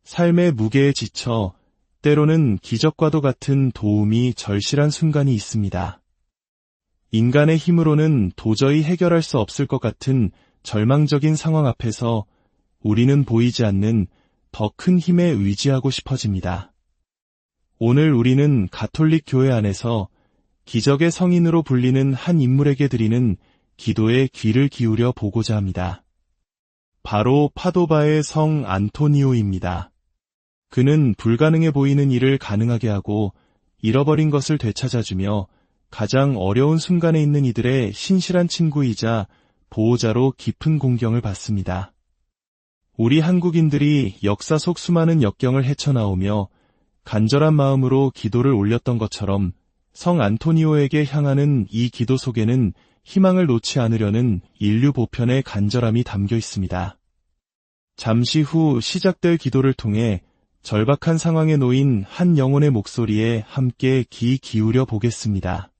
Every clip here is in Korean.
삶의 무게에 지쳐 때로는 기적과도 같은 도움이 절실한 순간이 있습니다. 인간의 힘으로는 도저히 해결할 수 없을 것 같은 절망적인 상황 앞에서 우리는 보이지 않는 더 큰 힘에 의지하고 싶어집니다. 오늘 우리는 가톨릭 교회 안에서 기적의 성인으로 불리는 한 인물에게 드리는 기도에 귀를 기울여 보고자 합니다. 바로 파도바의 성 안토니오입니다. 그는 불가능해 보이는 일을 가능하게 하고 잃어버린 것을 되찾아주며 가장 어려운 순간에 있는 이들의 신실한 친구이자 보호자로 깊은 공경을 받습니다. 우리 한국인들이 역사 속 수많은 역경을 헤쳐나오며 간절한 마음으로 기도를 올렸던 것처럼 성 안토니오에게 향하는 이 기도 속에는 희망을 놓지 않으려는 인류 보편의 간절함이 담겨 있습니다. 잠시 후 시작될 기도를 통해 절박한 상황에 놓인 한 영혼의 목소리에 함께 귀 기울여 보겠습니다.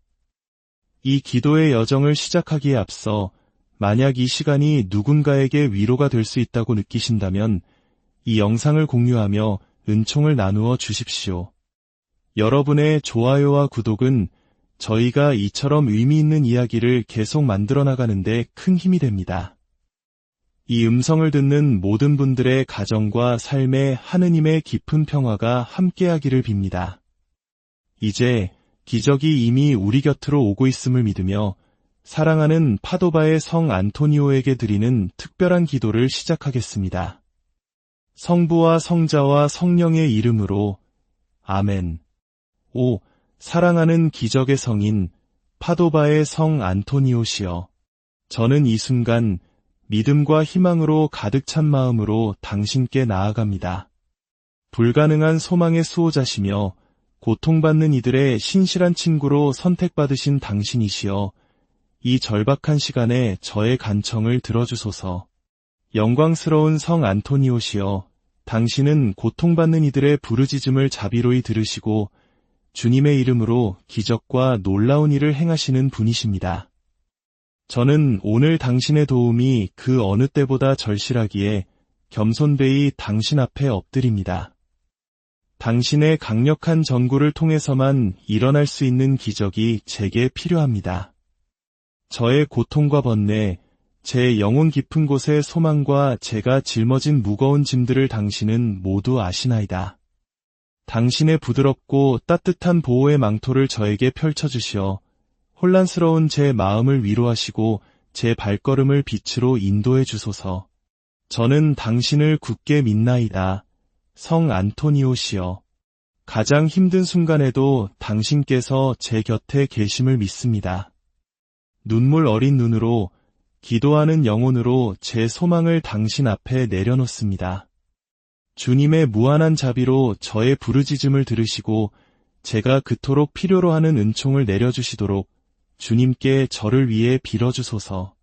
이 기도의 여정을 시작하기에 앞서 만약 이 시간이 누군가에게 위로가 될 수 있다고 느끼신다면 이 영상을 공유하며 은총을 나누어 주십시오. 여러분의 좋아요와 구독은 저희가 이처럼 의미 있는 이야기를 계속 만들어 나가는데 큰 힘이 됩니다. 이 음성을 듣는 모든 분들의 가정과 삶에 하느님의 깊은 평화가 함께하기를 빕니다. 이제 기적이 이미 우리 곁으로 오고 있음을 믿으며 사랑하는 파도바의 성 안토니오에게 드리는 특별한 기도를 시작하겠습니다. 성부와 성자와 성령의 이름으로 아멘. 오, 사랑하는 기적의 성인 파도바의 성 안토니오시여, 저는 이 순간 믿음과 희망으로 가득 찬 마음으로 당신께 나아갑니다. 불가능한 소망의 수호자시며 고통받는 이들의 신실한 친구로 선택받으신 당신이시여, 이 절박한 시간에 저의 간청을 들어주소서. 영광스러운 성 안토니오시여, 당신은 고통받는 이들의 부르짖음을 자비로이 들으시고 주님의 이름으로 기적과 놀라운 일을 행하시는 분이십니다. 저는 오늘 당신의 도움이 그 어느 때보다 절실하기에 겸손되이 당신 앞에 엎드립니다. 당신의 강력한 전구를 통해서만 일어날 수 있는 기적이 제게 필요합니다. 저의 고통과 번뇌, 제 영혼 깊은 곳의 소망과 제가 짊어진 무거운 짐들을 당신은 모두 아시나이다. 당신의 부드럽고 따뜻한 보호의 망토를 저에게 펼쳐주시어 혼란스러운 제 마음을 위로하시고 제 발걸음을 빛으로 인도해 주소서. 저는 당신을 굳게 믿나이다. 성 안토니오시여, 가장 힘든 순간에도 당신께서 제 곁에 계심을 믿습니다. 눈물 어린 눈으로 기도하는 영혼으로 제 소망을 당신 앞에 내려놓습니다. 주님의 무한한 자비로 저의 부르짖음을 들으시고 제가 그토록 필요로 하는 은총을 내려주시도록 주님께 저를 위해 빌어주소서.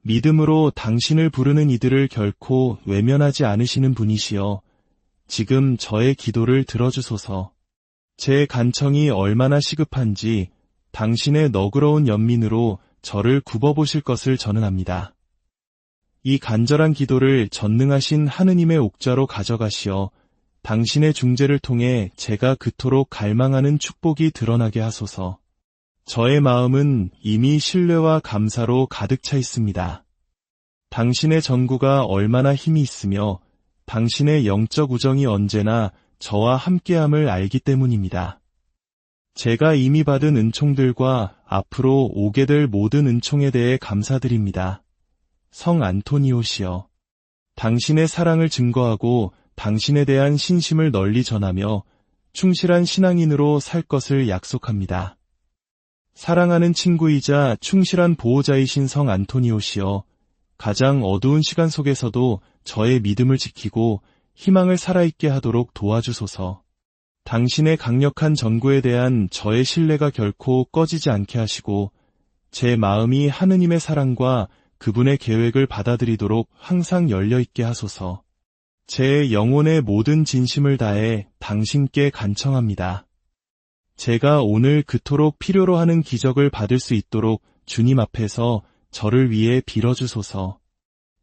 믿음으로 당신을 부르는 이들을 결코 외면하지 않으시는 분이시여, 지금 저의 기도를 들어주소서. 제 간청이 얼마나 시급한지 당신의 너그러운 연민으로 저를 굽어보실 것을 저는 압니다. 이 간절한 기도를 전능하신 하느님의 옥좌로 가져가시어 당신의 중재를 통해 제가 그토록 갈망하는 축복이 드러나게 하소서. 저의 마음은 이미 신뢰와 감사로 가득 차 있습니다. 당신의 전구가 얼마나 힘이 있으며 당신의 영적 우정이 언제나 저와 함께함을 알기 때문입니다. 제가 이미 받은 은총들과 앞으로 오게 될 모든 은총에 대해 감사드립니다. 성 안토니오시여, 당신의 사랑을 증거하고 당신에 대한 신심을 널리 전하며 충실한 신앙인으로 살 것을 약속합니다. 사랑하는 친구이자 충실한 보호자이신 성 안토니오시여, 가장 어두운 시간 속에서도 저의 믿음을 지키고 희망을 살아있게 하도록 도와주소서. 당신의 강력한 전구에 대한 저의 신뢰가 결코 꺼지지 않게 하시고 제 마음이 하느님의 사랑과 그분의 계획을 받아들이도록 항상 열려있게 하소서. 제 영혼의 모든 진심을 다해 당신께 간청합니다. 제가 오늘 그토록 필요로 하는 기적을 받을 수 있도록 주님 앞에서 저를 위해 빌어주소서.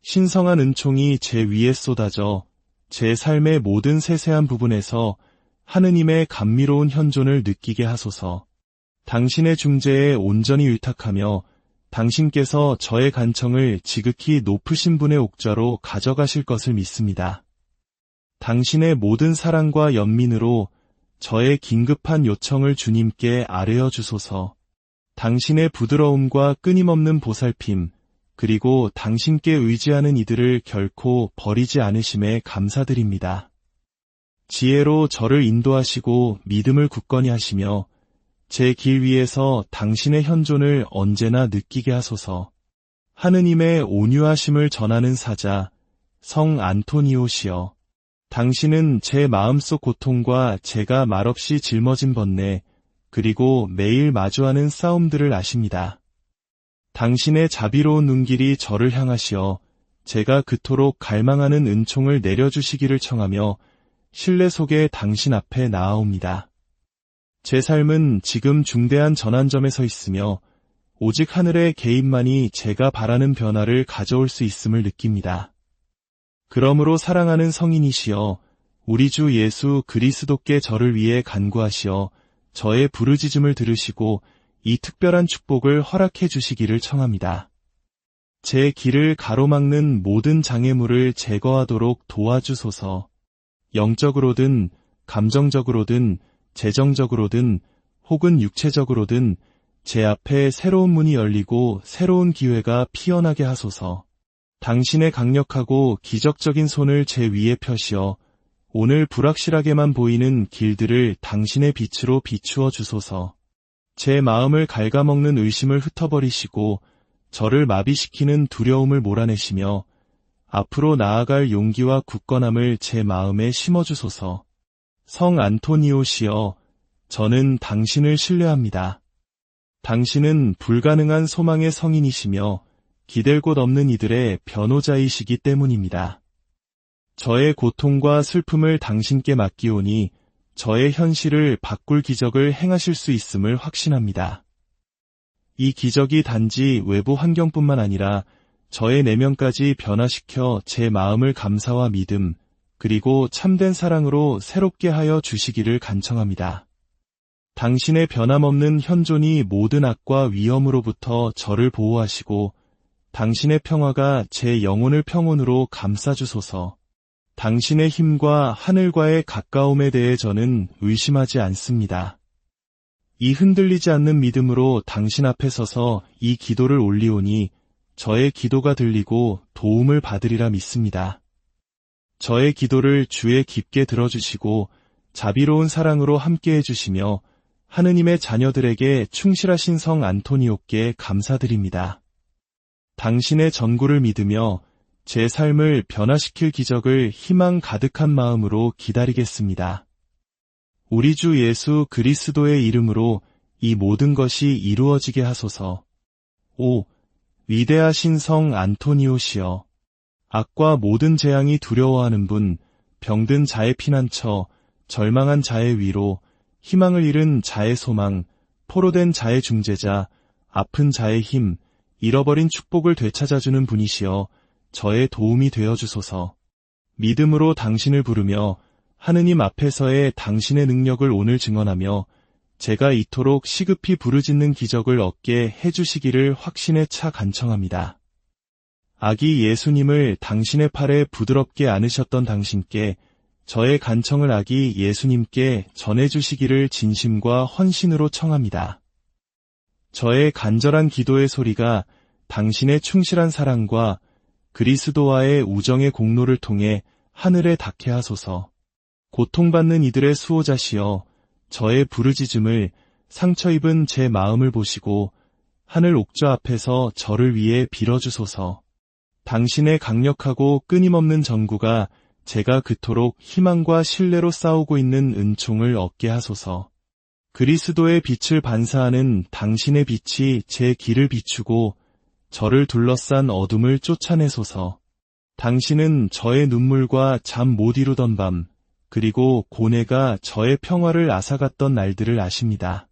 신성한 은총이 제 위에 쏟아져 제 삶의 모든 세세한 부분에서 하느님의 감미로운 현존을 느끼게 하소서. 당신의 중재에 온전히 의탁하며 당신께서 저의 간청을 지극히 높으신 분의 옥좌로 가져가실 것을 믿습니다. 당신의 모든 사랑과 연민으로 저의 긴급한 요청을 주님께 아뢰어 주소서. 당신의 부드러움과 끊임없는 보살핌, 그리고 당신께 의지하는 이들을 결코 버리지 않으심에 감사드립니다. 지혜로 저를 인도하시고 믿음을 굳건히 하시며 제 길 위에서 당신의 현존을 언제나 느끼게 하소서. 하느님의 온유하심을 전하는 사자, 성 안토니오시여. 당신은 제 마음속 고통과 제가 말없이 짊어진 번뇌, 그리고 매일 마주하는 싸움들을 아십니다. 당신의 자비로운 눈길이 저를 향하시어 제가 그토록 갈망하는 은총을 내려주시기를 청하며 신뢰 속에 당신 앞에 나아옵니다. 제 삶은 지금 중대한 전환점에 서 있으며 오직 하늘의 개입만이 제가 바라는 변화를 가져올 수 있음을 느낍니다. 그러므로 사랑하는 성인이시여, 우리 주 예수 그리스도께 저를 위해 간구하시어 저의 부르짖음을 들으시고 이 특별한 축복을 허락해 주시기를 청합니다. 제 길을 가로막는 모든 장애물을 제거하도록 도와주소서. 영적으로든 감정적으로든 재정적으로든 혹은 육체적으로든 제 앞에 새로운 문이 열리고 새로운 기회가 피어나게 하소서. 당신의 강력하고 기적적인 손을 제 위에 펴시어 오늘 불확실하게만 보이는 길들을 당신의 빛으로 비추어 주소서. 제 마음을 갉아먹는 의심을 흩어버리시고 저를 마비시키는 두려움을 몰아내시며 앞으로 나아갈 용기와 굳건함을 제 마음에 심어주소서. 성 안토니오시여, 저는 당신을 신뢰합니다. 당신은 불가능한 소망의 성인이시며 기댈 곳 없는 이들의 변호자이시기 때문입니다. 저의 고통과 슬픔을 당신께 맡기오니 저의 현실을 바꿀 기적을 행하실 수 있음을 확신합니다. 이 기적이 단지 외부 환경뿐만 아니라 저의 내면까지 변화시켜 제 마음을 감사와 믿음, 그리고 참된 사랑으로 새롭게 하여 주시기를 간청합니다. 당신의 변함없는 현존이 모든 악과 위험으로부터 저를 보호하시고 당신의 평화가 제 영혼을 평온으로 감싸주소서. 당신의 힘과 하늘과의 가까움에 대해 저는 의심하지 않습니다. 이 흔들리지 않는 믿음으로 당신 앞에 서서 이 기도를 올리오니 저의 기도가 들리고 도움을 받으리라 믿습니다. 저의 기도를 주에 깊게 들어주시고 자비로운 사랑으로 함께해 주시며 하느님의 자녀들에게 충실하신 성 안토니오께 감사드립니다. 당신의 전구를 믿으며 제 삶을 변화시킬 기적을 희망 가득한 마음으로 기다리겠습니다. 우리 주 예수 그리스도의 이름으로 이 모든 것이 이루어지게 하소서. 오, 위대하신 성 안토니오시여, 악과 모든 재앙이 두려워하는 분, 병든 자의 피난처, 절망한 자의 위로, 희망을 잃은 자의 소망, 포로된 자의 중재자, 아픈 자의 힘, 잃어버린 축복을 되찾아주는 분이시여 저의 도움이 되어주소서. 믿음으로 당신을 부르며 하느님 앞에서의 당신의 능력을 오늘 증언하며 제가 이토록 시급히 부르짖는 기적을 얻게 해주시기를 확신에 차 간청합니다. 아기 예수님을 당신의 팔에 부드럽게 안으셨던 당신께 저의 간청을 아기 예수님께 전해주시기를 진심과 헌신으로 청합니다. 저의 간절한 기도의 소리가 당신의 충실한 사랑과 그리스도와의 우정의 공로를 통해 하늘에 닿게 하소서. 고통받는 이들의 수호자시여, 저의 부르짖음을 상처 입은 제 마음을 보시고 하늘 옥좌 앞에서 저를 위해 빌어주소서. 당신의 강력하고 끊임없는 전구가 제가 그토록 희망과 신뢰로 싸우고 있는 은총을 얻게 하소서. 그리스도의 빛을 반사하는 당신의 빛이 제 길을 비추고 저를 둘러싼 어둠을 쫓아내소서. 당신은 저의 눈물과 잠 못 이루던 밤, 그리고 고뇌가 저의 평화를 앗아갔던 날들을 아십니다.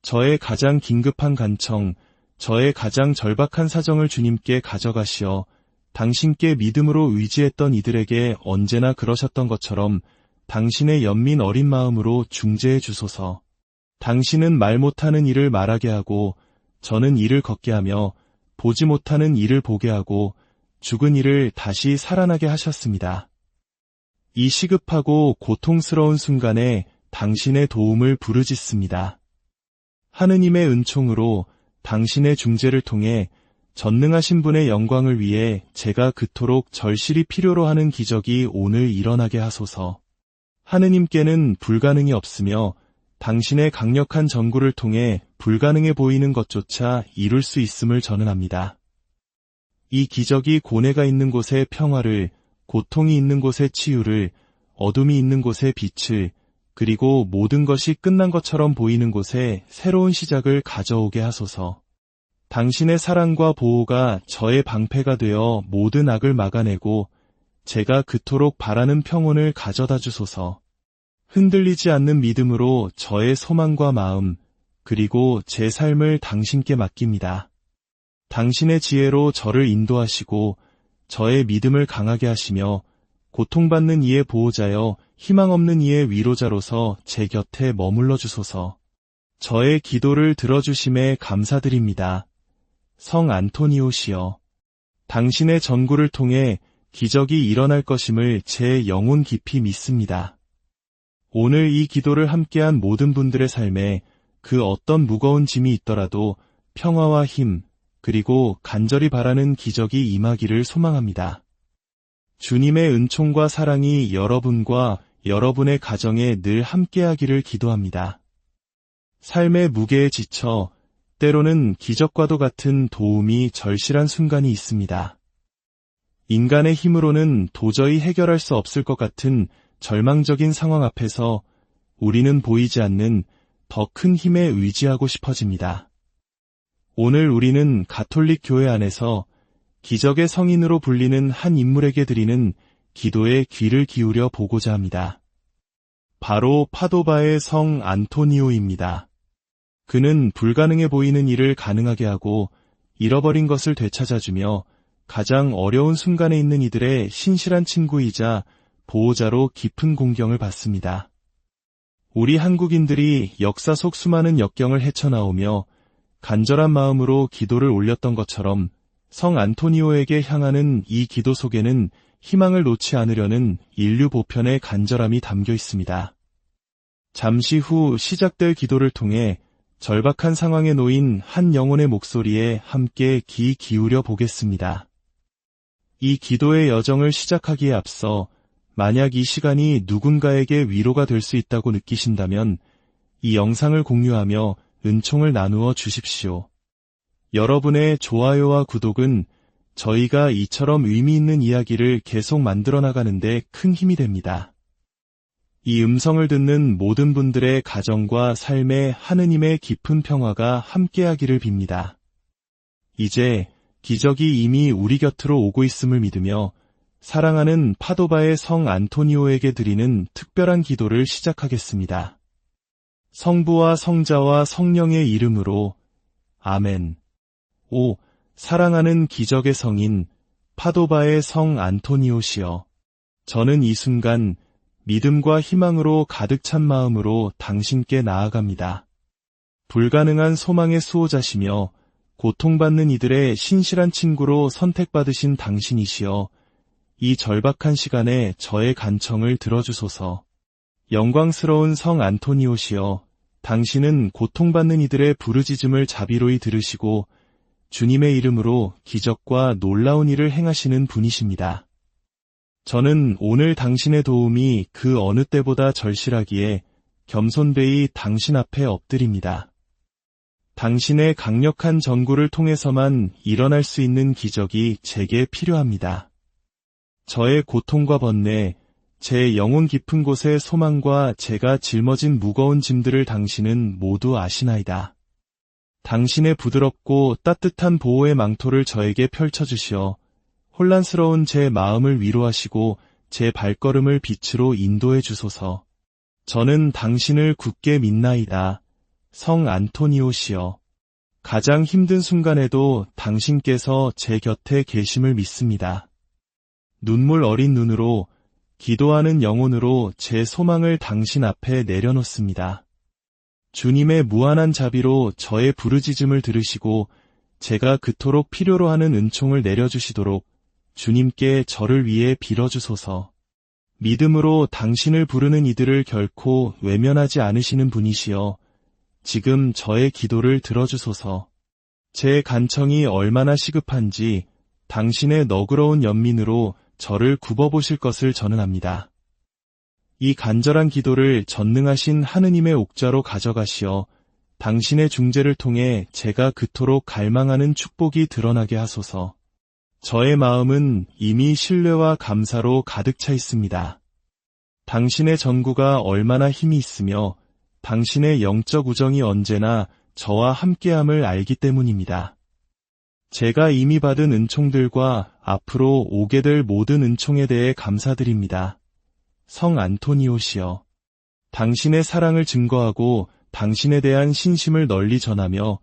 저의 가장 긴급한 간청, 저의 가장 절박한 사정을 주님께 가져가시어 당신께 믿음으로 의지했던 이들에게 언제나 그러셨던 것처럼 당신의 연민 어린 마음으로 중재해 주소서. 당신은 말 못하는 이를 말하게 하고 저는 이를 걷게 하며 보지 못하는 이를 보게 하고 죽은 이를 다시 살아나게 하셨습니다. 이 시급하고 고통스러운 순간에 당신의 도움을 부르짖습니다. 하느님의 은총으로 당신의 중재를 통해 전능하신 분의 영광을 위해 제가 그토록 절실히 필요로 하는 기적이 오늘 일어나게 하소서. 하느님께는 불가능이 없으며 당신의 강력한 전구를 통해 불가능해 보이는 것조차 이룰 수 있음을 저는 압니다. 이 기적이 고뇌가 있는 곳에 평화를, 고통이 있는 곳에 치유를, 어둠이 있는 곳에 빛을, 그리고 모든 것이 끝난 것처럼 보이는 곳에 새로운 시작을 가져오게 하소서. 당신의 사랑과 보호가 저의 방패가 되어 모든 악을 막아내고 제가 그토록 바라는 평온을 가져다 주소서. 흔들리지 않는 믿음으로 저의 소망과 마음, 그리고 제 삶을 당신께 맡깁니다. 당신의 지혜로 저를 인도하시고 저의 믿음을 강하게 하시며 고통받는 이의 보호자여 희망 없는 이의 위로자로서 제 곁에 머물러 주소서. 저의 기도를 들어주심에 감사드립니다. 성 안토니오시여, 당신의 전구를 통해 기적이 일어날 것임을 제 영혼 깊이 믿습니다. 오늘 이 기도를 함께한 모든 분들의 삶에 그 어떤 무거운 짐이 있더라도 평화와 힘, 그리고 간절히 바라는 기적이 임하기를 소망합니다. 주님의 은총과 사랑이 여러분과 여러분의 가정에 늘 함께하기를 기도합니다. 삶의 무게에 지쳐 때로는 기적과도 같은 도움이 절실한 순간이 있습니다. 인간의 힘으로는 도저히 해결할 수 없을 것 같은 절망적인 상황 앞에서 우리는 보이지 않는 더 큰 힘에 의지하고 싶어집니다. 오늘 우리는 가톨릭 교회 안에서 기적의 성인으로 불리는 한 인물에게 드리는 기도에 귀를 기울여 보고자 합니다. 바로 파도바의 성 안토니오입니다. 그는 불가능해 보이는 일을 가능하게 하고 잃어버린 것을 되찾아주며 가장 어려운 순간에 있는 이들의 신실한 친구이자 보호자로 깊은 공경을 받습니다. 우리 한국인들이 역사 속 수많은 역경을 헤쳐나오며 간절한 마음으로 기도를 올렸던 것처럼 성 안토니오에게 향하는 이 기도 속에는 희망을 놓지 않으려는 인류 보편의 간절함이 담겨 있습니다. 잠시 후 시작될 기도를 통해 절박한 상황에 놓인 한 영혼의 목소리에 함께 귀 기울여 보겠습니다. 이 기도의 여정을 시작하기에 앞서 만약 이 시간이 누군가에게 위로가 될 수 있다고 느끼신다면 이 영상을 공유하며 은총을 나누어 주십시오. 여러분의 좋아요와 구독은 저희가 이처럼 의미 있는 이야기를 계속 만들어 나가는데 큰 힘이 됩니다. 이 음성을 듣는 모든 분들의 가정과 삶에 하느님의 깊은 평화가 함께하기를 빕니다. 이제 기적이 이미 우리 곁으로 오고 있음을 믿으며 사랑하는 파도바의 성 안토니오에게 드리는 특별한 기도를 시작하겠습니다. 성부와 성자와 성령의 이름으로 아멘. 오, 사랑하는 기적의 성인 파도바의 성 안토니오시여, 저는 이 순간 믿음과 희망으로 가득 찬 마음으로 당신께 나아갑니다. 불가능한 소망의 수호자시며 고통받는 이들의 신실한 친구로 선택받으신 당신이시여, 이 절박한 시간에 저의 간청을 들어주소서. 영광스러운 성 안토니오시여, 당신은 고통받는 이들의 부르짖음을 자비로이 들으시고 주님의 이름으로 기적과 놀라운 일을 행하시는 분이십니다. 저는 오늘 당신의 도움이 그 어느 때보다 절실하기에 겸손되이 당신 앞에 엎드립니다. 당신의 강력한 전구를 통해서만 일어날 수 있는 기적이 제게 필요합니다. 저의 고통과 번뇌, 제 영혼 깊은 곳의 소망과 제가 짊어진 무거운 짐들을 당신은 모두 아시나이다. 당신의 부드럽고 따뜻한 보호의 망토를 저에게 펼쳐주시어 혼란스러운 제 마음을 위로하시고 제 발걸음을 빛으로 인도해 주소서. 저는 당신을 굳게 믿나이다. 성 안토니오시여, 가장 힘든 순간에도 당신께서 제 곁에 계심을 믿습니다. 눈물 어린 눈으로, 기도하는 영혼으로 제 소망을 당신 앞에 내려놓습니다. 주님의 무한한 자비로 저의 부르짖음을 들으시고 제가 그토록 필요로 하는 은총을 내려주시도록 주님께 저를 위해 빌어주소서. 믿음으로 당신을 부르는 이들을 결코 외면하지 않으시는 분이시여 지금 저의 기도를 들어주소서. 제 간청이 얼마나 시급한지 당신의 너그러운 연민으로 저를 굽어보실 것을 저는 압니다. 이 간절한 기도를 전능하신 하느님의 옥좌로 가져가시어 당신의 중재를 통해 제가 그토록 갈망하는 축복이 드러나게 하소서. 저의 마음은 이미 신뢰와 감사로 가득 차 있습니다. 당신의 전구가 얼마나 힘이 있으며 당신의 영적 우정이 언제나 저와 함께함을 알기 때문입니다. 제가 이미 받은 은총들과 앞으로 오게 될 모든 은총에 대해 감사드립니다. 성 안토니오시여, 당신의 사랑을 증거하고 당신에 대한 신심을 널리 전하며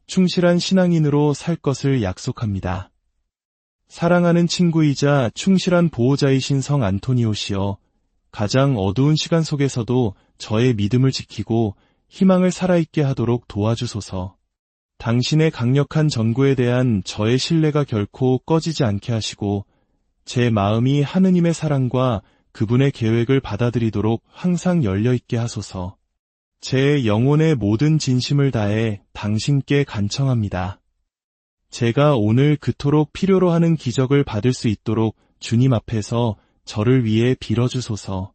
충실한 신앙인으로 살 것을 약속합니다. 사랑하는 친구이자 충실한 보호자이신 성 안토니오시여, 가장 어두운 시간 속에서도 저의 믿음을 지키고 희망을 살아있게 하도록 도와주소서. 당신의 강력한 전구에 대한 저의 신뢰가 결코 꺼지지 않게 하시고 제 마음이 하느님의 사랑과 그분의 계획을 받아들이도록 항상 열려있게 하소서. 제 영혼의 모든 진심을 다해 당신께 간청합니다. 제가 오늘 그토록 필요로 하는 기적을 받을 수 있도록 주님 앞에서 저를 위해 빌어주소서.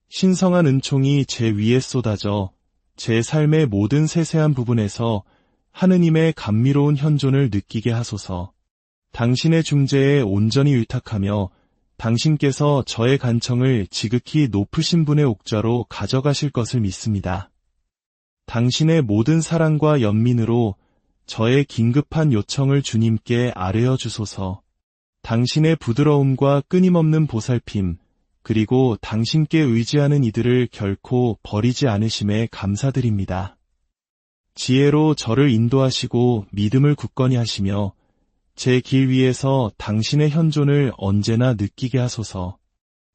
신성한 은총이 제 위에 쏟아져 제 삶의 모든 세세한 부분에서 하느님의 감미로운 현존을 느끼게 하소서. 당신의 중재에 온전히 의탁하며 당신께서 저의 간청을 지극히 높으신 분의 옥좌로 가져가실 것을 믿습니다. 당신의 모든 사랑과 연민으로 저의 긴급한 요청을 주님께 아뢰어 주소서. 당신의 부드러움과 끊임없는 보살핌, 그리고 당신께 의지하는 이들을 결코 버리지 않으심에 감사드립니다. 지혜로 저를 인도하시고 믿음을 굳건히 하시며 제 길 위에서 당신의 현존을 언제나 느끼게 하소서.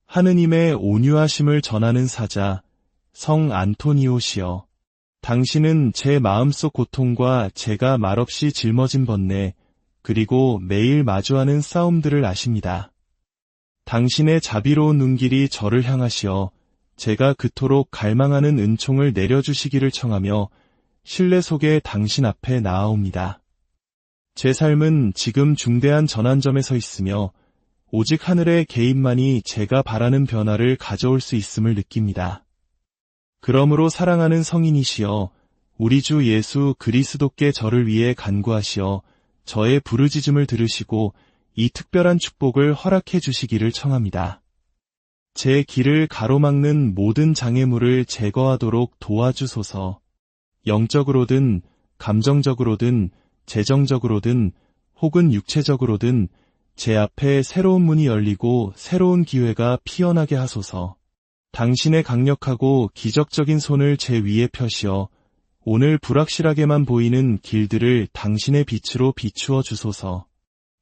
하느님의 온유하심을 전하는 사자, 성 안토니오시여, 당신은 제 마음속 고통과 제가 말없이 짊어진 번뇌, 그리고 매일 마주하는 싸움들을 아십니다. 당신의 자비로운 눈길이 저를 향하시어 제가 그토록 갈망하는 은총을 내려주시기를 청하며 신뢰 속에 당신 앞에 나아옵니다. 제 삶은 지금 중대한 전환점에 서 있으며 오직 하늘의 개입만이 제가 바라는 변화를 가져올 수 있음을 느낍니다. 그러므로 사랑하는 성인이시여, 우리 주 예수 그리스도께 저를 위해 간구하시어 저의 부르짖음을 들으시고 이 특별한 축복을 허락해 주시기를 청합니다. 제 길을 가로막는 모든 장애물을 제거하도록 도와주소서. 영적으로든 감정적으로든 재정적으로든 혹은 육체적으로든 제 앞에 새로운 문이 열리고 새로운 기회가 피어나게 하소서. 당신의 강력하고 기적적인 손을 제 위에 펴시어 오늘 불확실하게만 보이는 길들을 당신의 빛으로 비추어 주소서.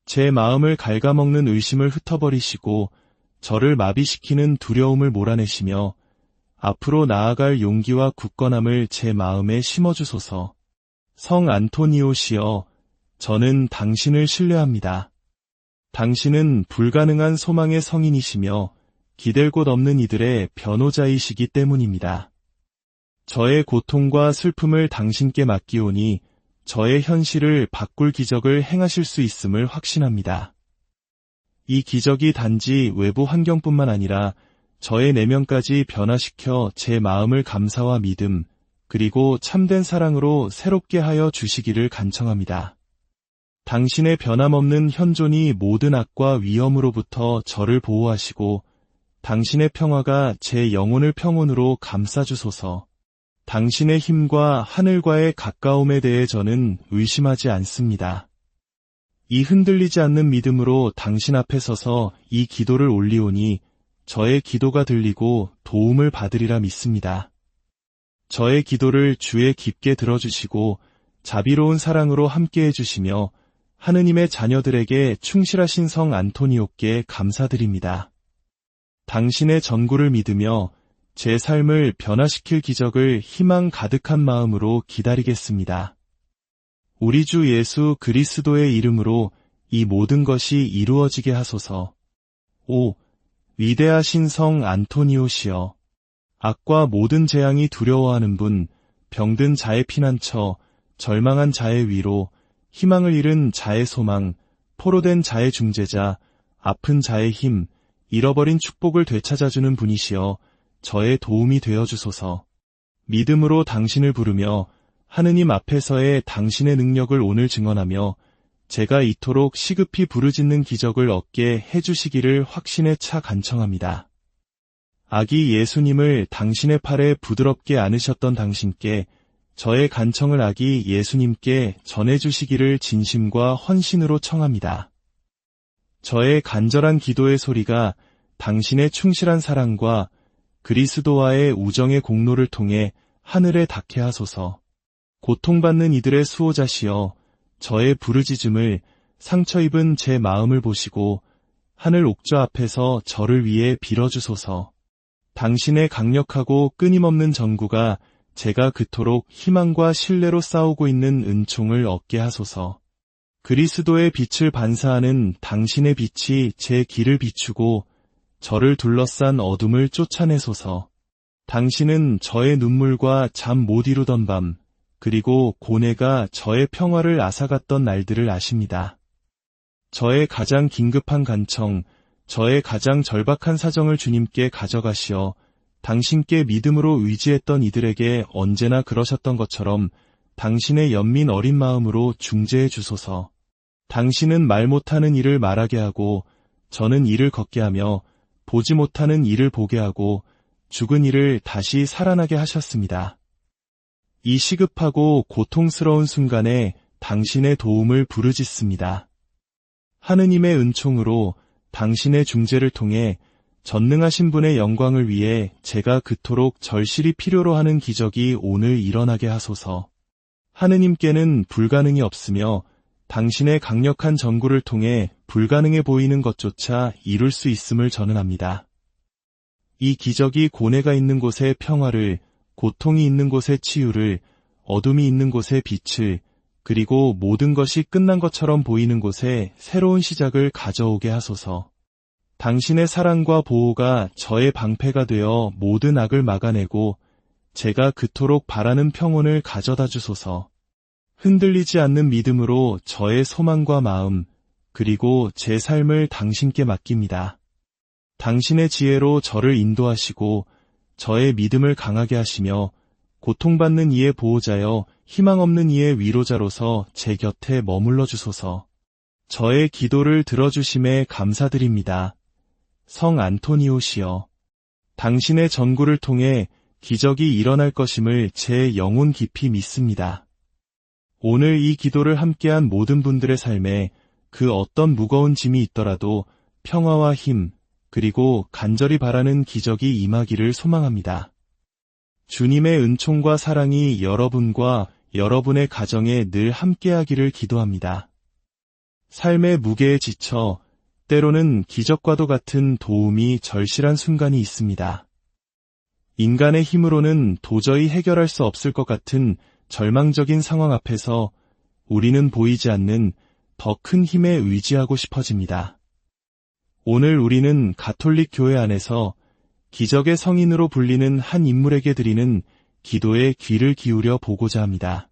제 마음을 갉아먹는 의심을 흩어버리시고 저를 마비시키는 두려움을 몰아내시며 앞으로 나아갈 용기와 굳건함을 제 마음에 심어주소서. 성 안토니오시여, 저는 당신을 신뢰합니다. 당신은 불가능한 소망의 성인이시며 기댈 곳 없는 이들의 변호자이시기 때문입니다. 저의 고통과 슬픔을 당신께 맡기오니 저의 현실을 바꿀 기적을 행하실 수 있음을 확신합니다. 이 기적이 단지 외부 환경뿐만 아니라 저의 내면까지 변화시켜 제 마음을 감사와 믿음, 그리고 참된 사랑으로 새롭게 하여 주시기를 간청합니다. 당신의 변함없는 현존이 모든 악과 위험으로부터 저를 보호하시고 당신의 평화가 제 영혼을 평온으로 감싸주소서. 당신의 힘과 하늘과의 가까움에 대해 저는 의심하지 않습니다. 이 흔들리지 않는 믿음으로 당신 앞에 서서 이 기도를 올리오니 저의 기도가 들리고 도움을 받으리라 믿습니다. 저의 기도를 주에 깊게 들어주시고 자비로운 사랑으로 함께해 주시며 하느님의 자녀들에게 충실하신 성 안토니오께 감사드립니다. 당신의 전구를 믿으며 제 삶을 변화시킬 기적을 희망 가득한 마음으로 기다리겠습니다. 우리 주 예수 그리스도의 이름으로 이 모든 것이 이루어지게 하소서. 오, 위대하신 성 안토니오시여, 악과 모든 재앙이 두려워하는 분, 병든 자의 피난처, 절망한 자의 위로, 희망을 잃은 자의 소망, 포로된 자의 중재자, 아픈 자의 힘, 잃어버린 축복을 되찾아주는 분이시여 저의 도움이 되어주소서. 믿음으로 당신을 부르며 하느님 앞에서의 당신의 능력을 오늘 증언하며 제가 이토록 시급히 부르짖는 기적을 얻게 해주시기를 확신에 차 간청합니다. 아기 예수님을 당신의 팔에 부드럽게 안으셨던 당신께 저의 간청을 아기 예수님께 전해주시기를 진심과 헌신으로 청합니다. 저의 간절한 기도의 소리가 당신의 충실한 사랑과 그리스도와의 우정의 공로를 통해 하늘에 닿게 하소서. 고통받는 이들의 수호자시여 저의 부르짖음을 상처 입은 제 마음을 보시고 하늘 옥좌 앞에서 저를 위해 빌어주소서. 당신의 강력하고 끊임없는 전구가 제가 그토록 희망과 신뢰로 싸우고 있는 은총을 얻게 하소서. 그리스도의 빛을 반사하는 당신의 빛이 제 길을 비추고 저를 둘러싼 어둠을 쫓아내소서. 당신은 저의 눈물과 잠 못 이루던 밤, 그리고 고뇌가 저의 평화를 앗아갔던 날들을 아십니다. 저의 가장 긴급한 간청, 저의 가장 절박한 사정을 주님께 가져가시어 당신께 믿음으로 의지했던 이들에게 언제나 그러셨던 것처럼 당신의 연민 어린 마음으로 중재해 주소서. 당신은 말 못하는 이를 말하게 하고 저는 이를 걷게 하며 보지 못하는 이를 보게 하고 죽은 이를 다시 살아나게 하셨습니다. 이 시급하고 고통스러운 순간에 당신의 도움을 부르짖습니다. 하느님의 은총으로 당신의 중재를 통해 전능하신 분의 영광을 위해 제가 그토록 절실히 필요로 하는 기적이 오늘 일어나게 하소서. 하느님께는 불가능이 없으며 당신의 강력한 전구를 통해 불가능해 보이는 것조차 이룰 수 있음을 저는 압니다. 이 기적이 고뇌가 있는 곳에 평화를, 고통이 있는 곳에 치유를, 어둠이 있는 곳에 빛을, 그리고 모든 것이 끝난 것처럼 보이는 곳에 새로운 시작을 가져오게 하소서. 당신의 사랑과 보호가 저의 방패가 되어 모든 악을 막아내고 제가 그토록 바라는 평온을 가져다 주소서. 흔들리지 않는 믿음으로 저의 소망과 마음, 그리고 제 삶을 당신께 맡깁니다. 당신의 지혜로 저를 인도하시고 저의 믿음을 강하게 하시며 고통받는 이의 보호자여 희망 없는 이의 위로자로서 제 곁에 머물러 주소서. 저의 기도를 들어주심에 감사드립니다. 성 안토니오시여, 당신의 전구를 통해 기적이 일어날 것임을 제 영혼 깊이 믿습니다. 오늘 이 기도를 함께한 모든 분들의 삶에 그 어떤 무거운 짐이 있더라도 평화와 힘, 그리고 간절히 바라는 기적이 임하기를 소망합니다. 주님의 은총과 사랑이 여러분과 여러분의 가정에 늘 함께하기를 기도합니다. 삶의 무게에 지쳐 때로는 기적과도 같은 도움이 절실한 순간이 있습니다. 인간의 힘으로는 도저히 해결할 수 없을 것 같은 절망적인 상황 앞에서 우리는 보이지 않는 더 큰 힘에 의지하고 싶어집니다. 오늘 우리는 가톨릭 교회 안에서 기적의 성인으로 불리는 한 인물에게 드리는 기도에 귀를 기울여 보고자 합니다.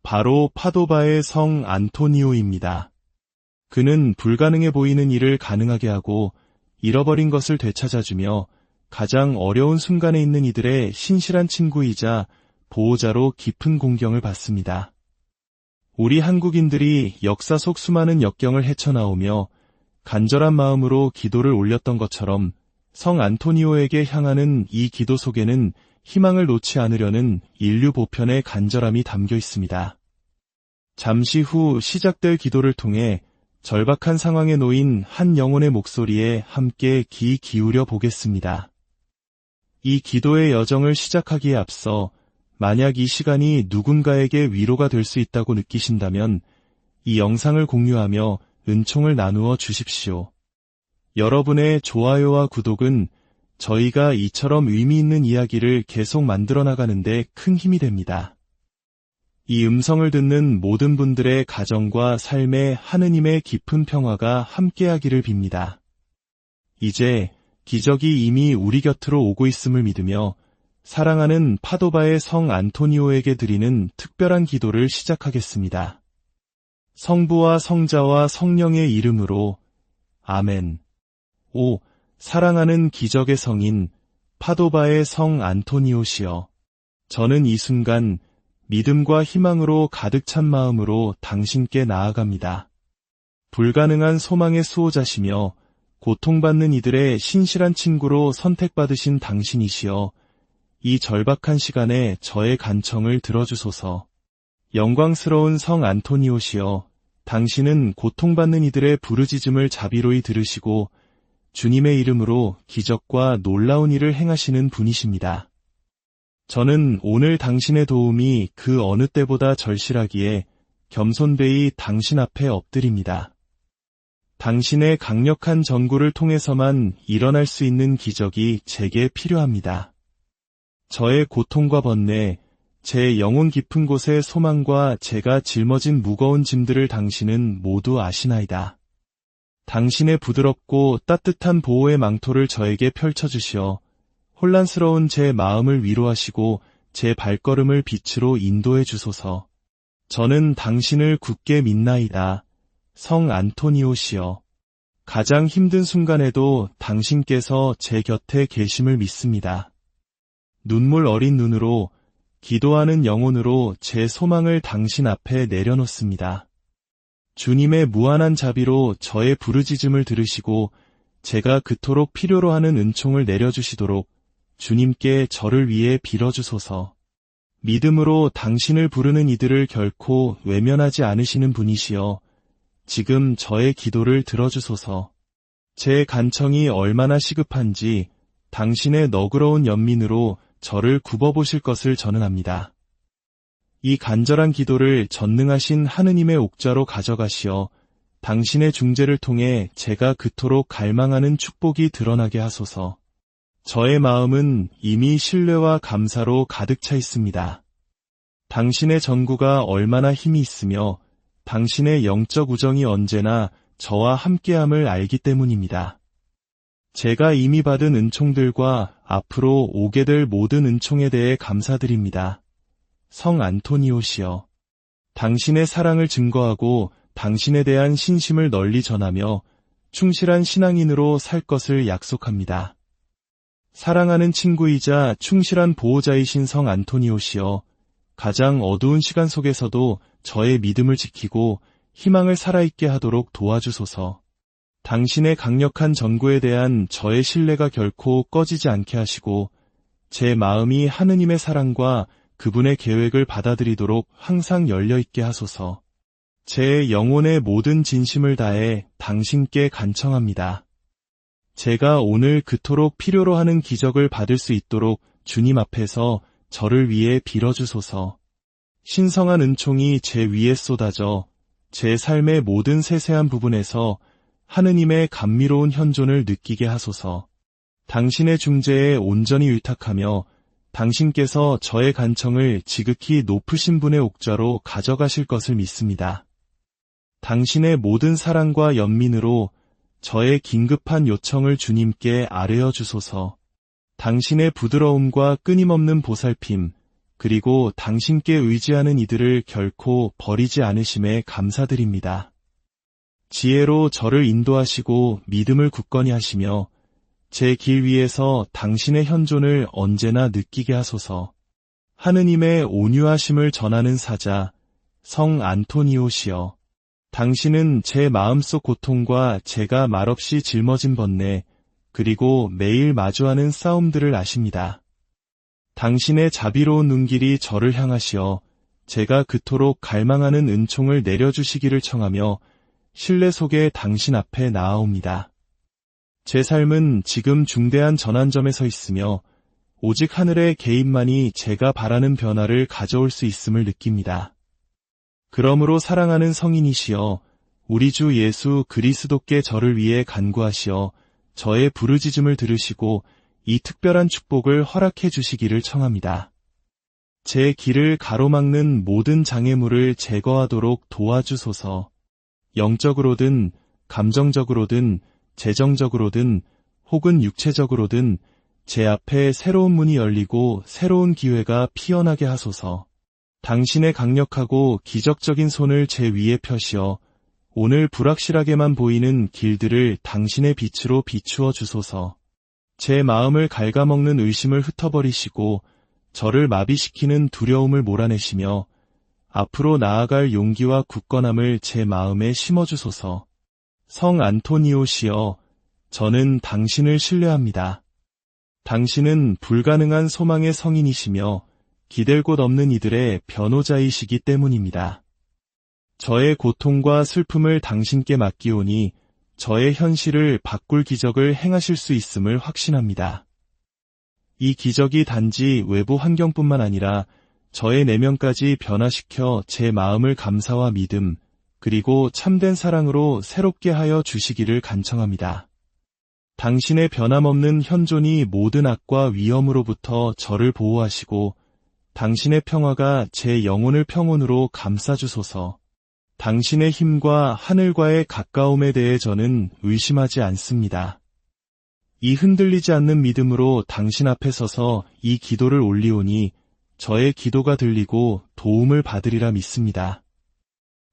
바로 파도바의 성 안토니오입니다. 그는 불가능해 보이는 일을 가능하게 하고 잃어버린 것을 되찾아주며 가장 어려운 순간에 있는 이들의 신실한 친구이자 보호자로 깊은 공경을 받습니다. 우리 한국인들이 역사 속 수많은 역경을 헤쳐나오며 간절한 마음으로 기도를 올렸던 것처럼 성 안토니오에게 향하는 이 기도 속에는 희망을 놓지 않으려는 인류 보편의 간절함이 담겨 있습니다. 잠시 후 시작될 기도를 통해 절박한 상황에 놓인 한 영혼의 목소리에 함께 귀 기울여 보겠습니다. 이 기도의 여정을 시작하기에 앞서 만약 이 시간이 누군가에게 위로가 될 수 있다고 느끼신다면 이 영상을 공유하며 은총을 나누어 주십시오. 여러분의 좋아요와 구독은 저희가 이처럼 의미 있는 이야기를 계속 만들어 나가는데 큰 힘이 됩니다. 이 음성을 듣는 모든 분들의 가정과 삶에 하느님의 깊은 평화가 함께하기를 빕니다. 이제 기적이 이미 우리 곁으로 오고 있음을 믿으며 사랑하는 파도바의 성 안토니오에게 드리는 특별한 기도를 시작하겠습니다. 성부와 성자와 성령의 이름으로 아멘. 오, 사랑하는 기적의 성인 파도바의 성 안토니오시여, 저는 이 순간 믿음과 희망으로 가득 찬 마음으로 당신께 나아갑니다. 불가능한 소망의 수호자시며 고통받는 이들의 신실한 친구로 선택받으신 당신이시여, 이 절박한 시간에 저의 간청을 들어주소서. 영광스러운 성 안토니오시여, 당신은 고통받는 이들의 부르짖음을 자비로이 들으시고 주님의 이름으로 기적과 놀라운 일을 행하시는 분이십니다. 저는 오늘 당신의 도움이 그 어느 때보다 절실하기에 겸손되이 당신 앞에 엎드립니다. 당신의 강력한 전구를 통해서만 일어날 수 있는 기적이 제게 필요합니다. 저의 고통과 번뇌, 제 영혼 깊은 곳의 소망과 제가 짊어진 무거운 짐들을 당신은 모두 아시나이다. 당신의 부드럽고 따뜻한 보호의 망토를 저에게 펼쳐주시어 혼란스러운 제 마음을 위로하시고 제 발걸음을 빛으로 인도해 주소서. 저는 당신을 굳게 믿나이다. 성 안토니오시여, 가장 힘든 순간에도 당신께서 제 곁에 계심을 믿습니다. 눈물 어린 눈으로, 기도하는 영혼으로 제 소망을 당신 앞에 내려놓습니다. 주님의 무한한 자비로 저의 부르짖음을 들으시고 제가 그토록 필요로 하는 은총을 내려주시도록 주님께 저를 위해 빌어주소서. 믿음으로 당신을 부르는 이들을 결코 외면하지 않으시는 분이시여, 지금 저의 기도를 들어주소서. 제 간청이 얼마나 시급한지 당신의 너그러운 연민으로 저를 굽어보실 것을 저는 압니다. 이 간절한 기도를 전능하신 하느님의 옥좌로 가져가시어 당신의 중재를 통해 제가 그토록 갈망하는 축복이 드러나게 하소서. 저의 마음은 이미 신뢰와 감사로 가득 차 있습니다. 당신의 전구가 얼마나 힘이 있으며 당신의 영적 우정이 언제나 저와 함께함을 알기 때문입니다. 제가 이미 받은 은총들과 앞으로 오게 될 모든 은총에 대해 감사드립니다. 성 안토니오시여, 당신의 사랑을 증거하고 당신에 대한 신심을 널리 전하며 충실한 신앙인으로 살 것을 약속합니다. 사랑하는 친구이자 충실한 보호자이신 성 안토니오시여, 가장 어두운 시간 속에서도 저의 믿음을 지키고 희망을 살아있게 하도록 도와주소서. 당신의 강력한 전구에 대한 저의 신뢰가 결코 꺼지지 않게 하시고 제 마음이 하느님의 사랑과 그분의 계획을 받아들이도록 항상 열려있게 하소서. 제 영혼의 모든 진심을 다해 당신께 간청합니다. 제가 오늘 그토록 필요로 하는 기적을 받을 수 있도록 주님 앞에서 저를 위해 빌어주소서. 신성한 은총이 제 위에 쏟아져 제 삶의 모든 세세한 부분에서 하느님의 감미로운 현존을 느끼게 하소서. 당신의 중재에 온전히 의탁하며 당신께서 저의 간청을 지극히 높으신 분의 옥좌로 가져가실 것을 믿습니다. 당신의 모든 사랑과 연민으로 저의 긴급한 요청을 주님께 아뢰어 주소서. 당신의 부드러움과 끊임없는 보살핌, 그리고 당신께 의지하는 이들을 결코 버리지 않으심에 감사드립니다. 지혜로 저를 인도하시고 믿음을 굳건히 하시며 제 길 위에서 당신의 현존을 언제나 느끼게 하소서. 하느님의 온유하심을 전하는 사자, 성 안토니오시여, 당신은 제 마음속 고통과 제가 말없이 짊어진 번뇌, 그리고 매일 마주하는 싸움들을 아십니다. 당신의 자비로운 눈길이 저를 향하시어 제가 그토록 갈망하는 은총을 내려주시기를 청하며 신뢰 속에 당신 앞에 나아옵니다. 제 삶은 지금 중대한 전환점에 서 있으며 오직 하늘의 개입만이 제가 바라는 변화를 가져올 수 있음을 느낍니다. 그러므로 사랑하는 성인이시여, 우리 주 예수 그리스도께 저를 위해 간구하시어 저의 부르짖음을 들으시고 이 특별한 축복을 허락해 주시기를 청합니다. 제 길을 가로막는 모든 장애물을 제거하도록 도와주소서. 영적으로든 감정적으로든 재정적으로든 혹은 육체적으로든 제 앞에 새로운 문이 열리고 새로운 기회가 피어나게 하소서. 당신의 강력하고 기적적인 손을 제 위에 펴시어 오늘 불확실하게만 보이는 길들을 당신의 빛으로 비추어 주소서. 제 마음을 갉아먹는 의심을 흩어버리시고 저를 마비시키는 두려움을 몰아내시며 앞으로 나아갈 용기와 굳건함을 제 마음에 심어주소서. 성 안토니오시여, 저는 당신을 신뢰합니다. 당신은 불가능한 소망의 성인이시며 기댈 곳 없는 이들의 변호자이시기 때문입니다. 저의 고통과 슬픔을 당신께 맡기오니 저의 현실을 바꿀 기적을 행하실 수 있음을 확신합니다. 이 기적이 단지 외부 환경뿐만 아니라 저의 내면까지 변화시켜 제 마음을 감사와 믿음, 그리고 참된 사랑으로 새롭게 하여 주시기를 간청합니다. 당신의 변함없는 현존이 모든 악과 위험으로부터 저를 보호하시고 당신의 평화가 제 영혼을 평온으로 감싸주소서. 당신의 힘과 하늘과의 가까움에 대해 저는 의심하지 않습니다. 이 흔들리지 않는 믿음으로 당신 앞에 서서 이 기도를 올리오니 저의 기도가 들리고 도움을 받으리라 믿습니다.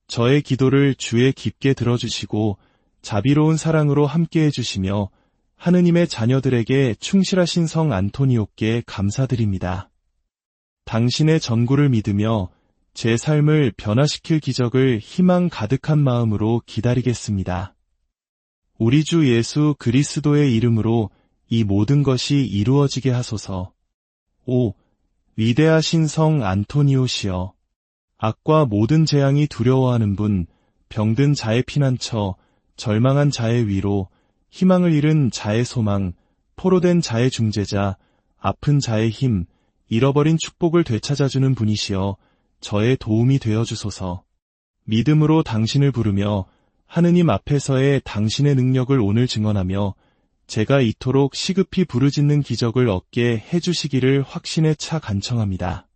저의 기도를 주에 깊게 들어주시고 자비로운 사랑으로 함께해 주시며 하느님의 자녀들에게 충실하신 성 안토니오께 감사드립니다. 당신의 전구를 믿으며 제 삶을 변화시킬 기적을 희망 가득한 마음으로 기다리겠습니다. 우리 주 예수 그리스도의 이름으로 이 모든 것이 이루어지게 하소서. 오, 위대하신 성 안토니오시여, 악과 모든 재앙이 두려워하는 분, 병든 자의 피난처, 절망한 자의 위로, 희망을 잃은 자의 소망, 포로된 자의 중재자, 아픈 자의 힘, 잃어버린 축복을 되찾아주는 분이시여 저의 도움이 되어주소서. 믿음으로 당신을 부르며 하느님 앞에서의 당신의 능력을 오늘 증언하며 제가 이토록 시급히 부르짖는 기적을 얻게 해주시기를 확신에 차 간청합니다.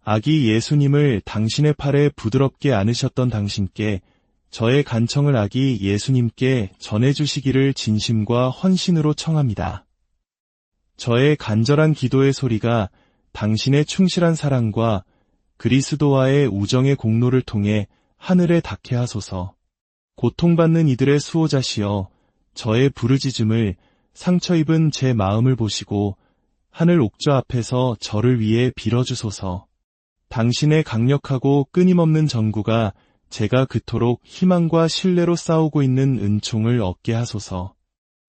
아기 예수님을 당신의 팔에 부드럽게 안으셨던 당신께 저의 간청을 아기 예수님께 전해주시기를 진심과 헌신으로 청합니다. 저의 간절한 기도의 소리가 당신의 충실한 사랑과 그리스도와의 우정의 공로를 통해 하늘에 닿게 하소서. 고통받는 이들의 수호자시여, 저의 부르짖음을 상처 입은 제 마음을 보시고 하늘 옥좌 앞에서 저를 위해 빌어주소서. 당신의 강력하고 끊임없는 전구가 제가 그토록 희망과 신뢰로 싸우고 있는 은총을 얻게 하소서.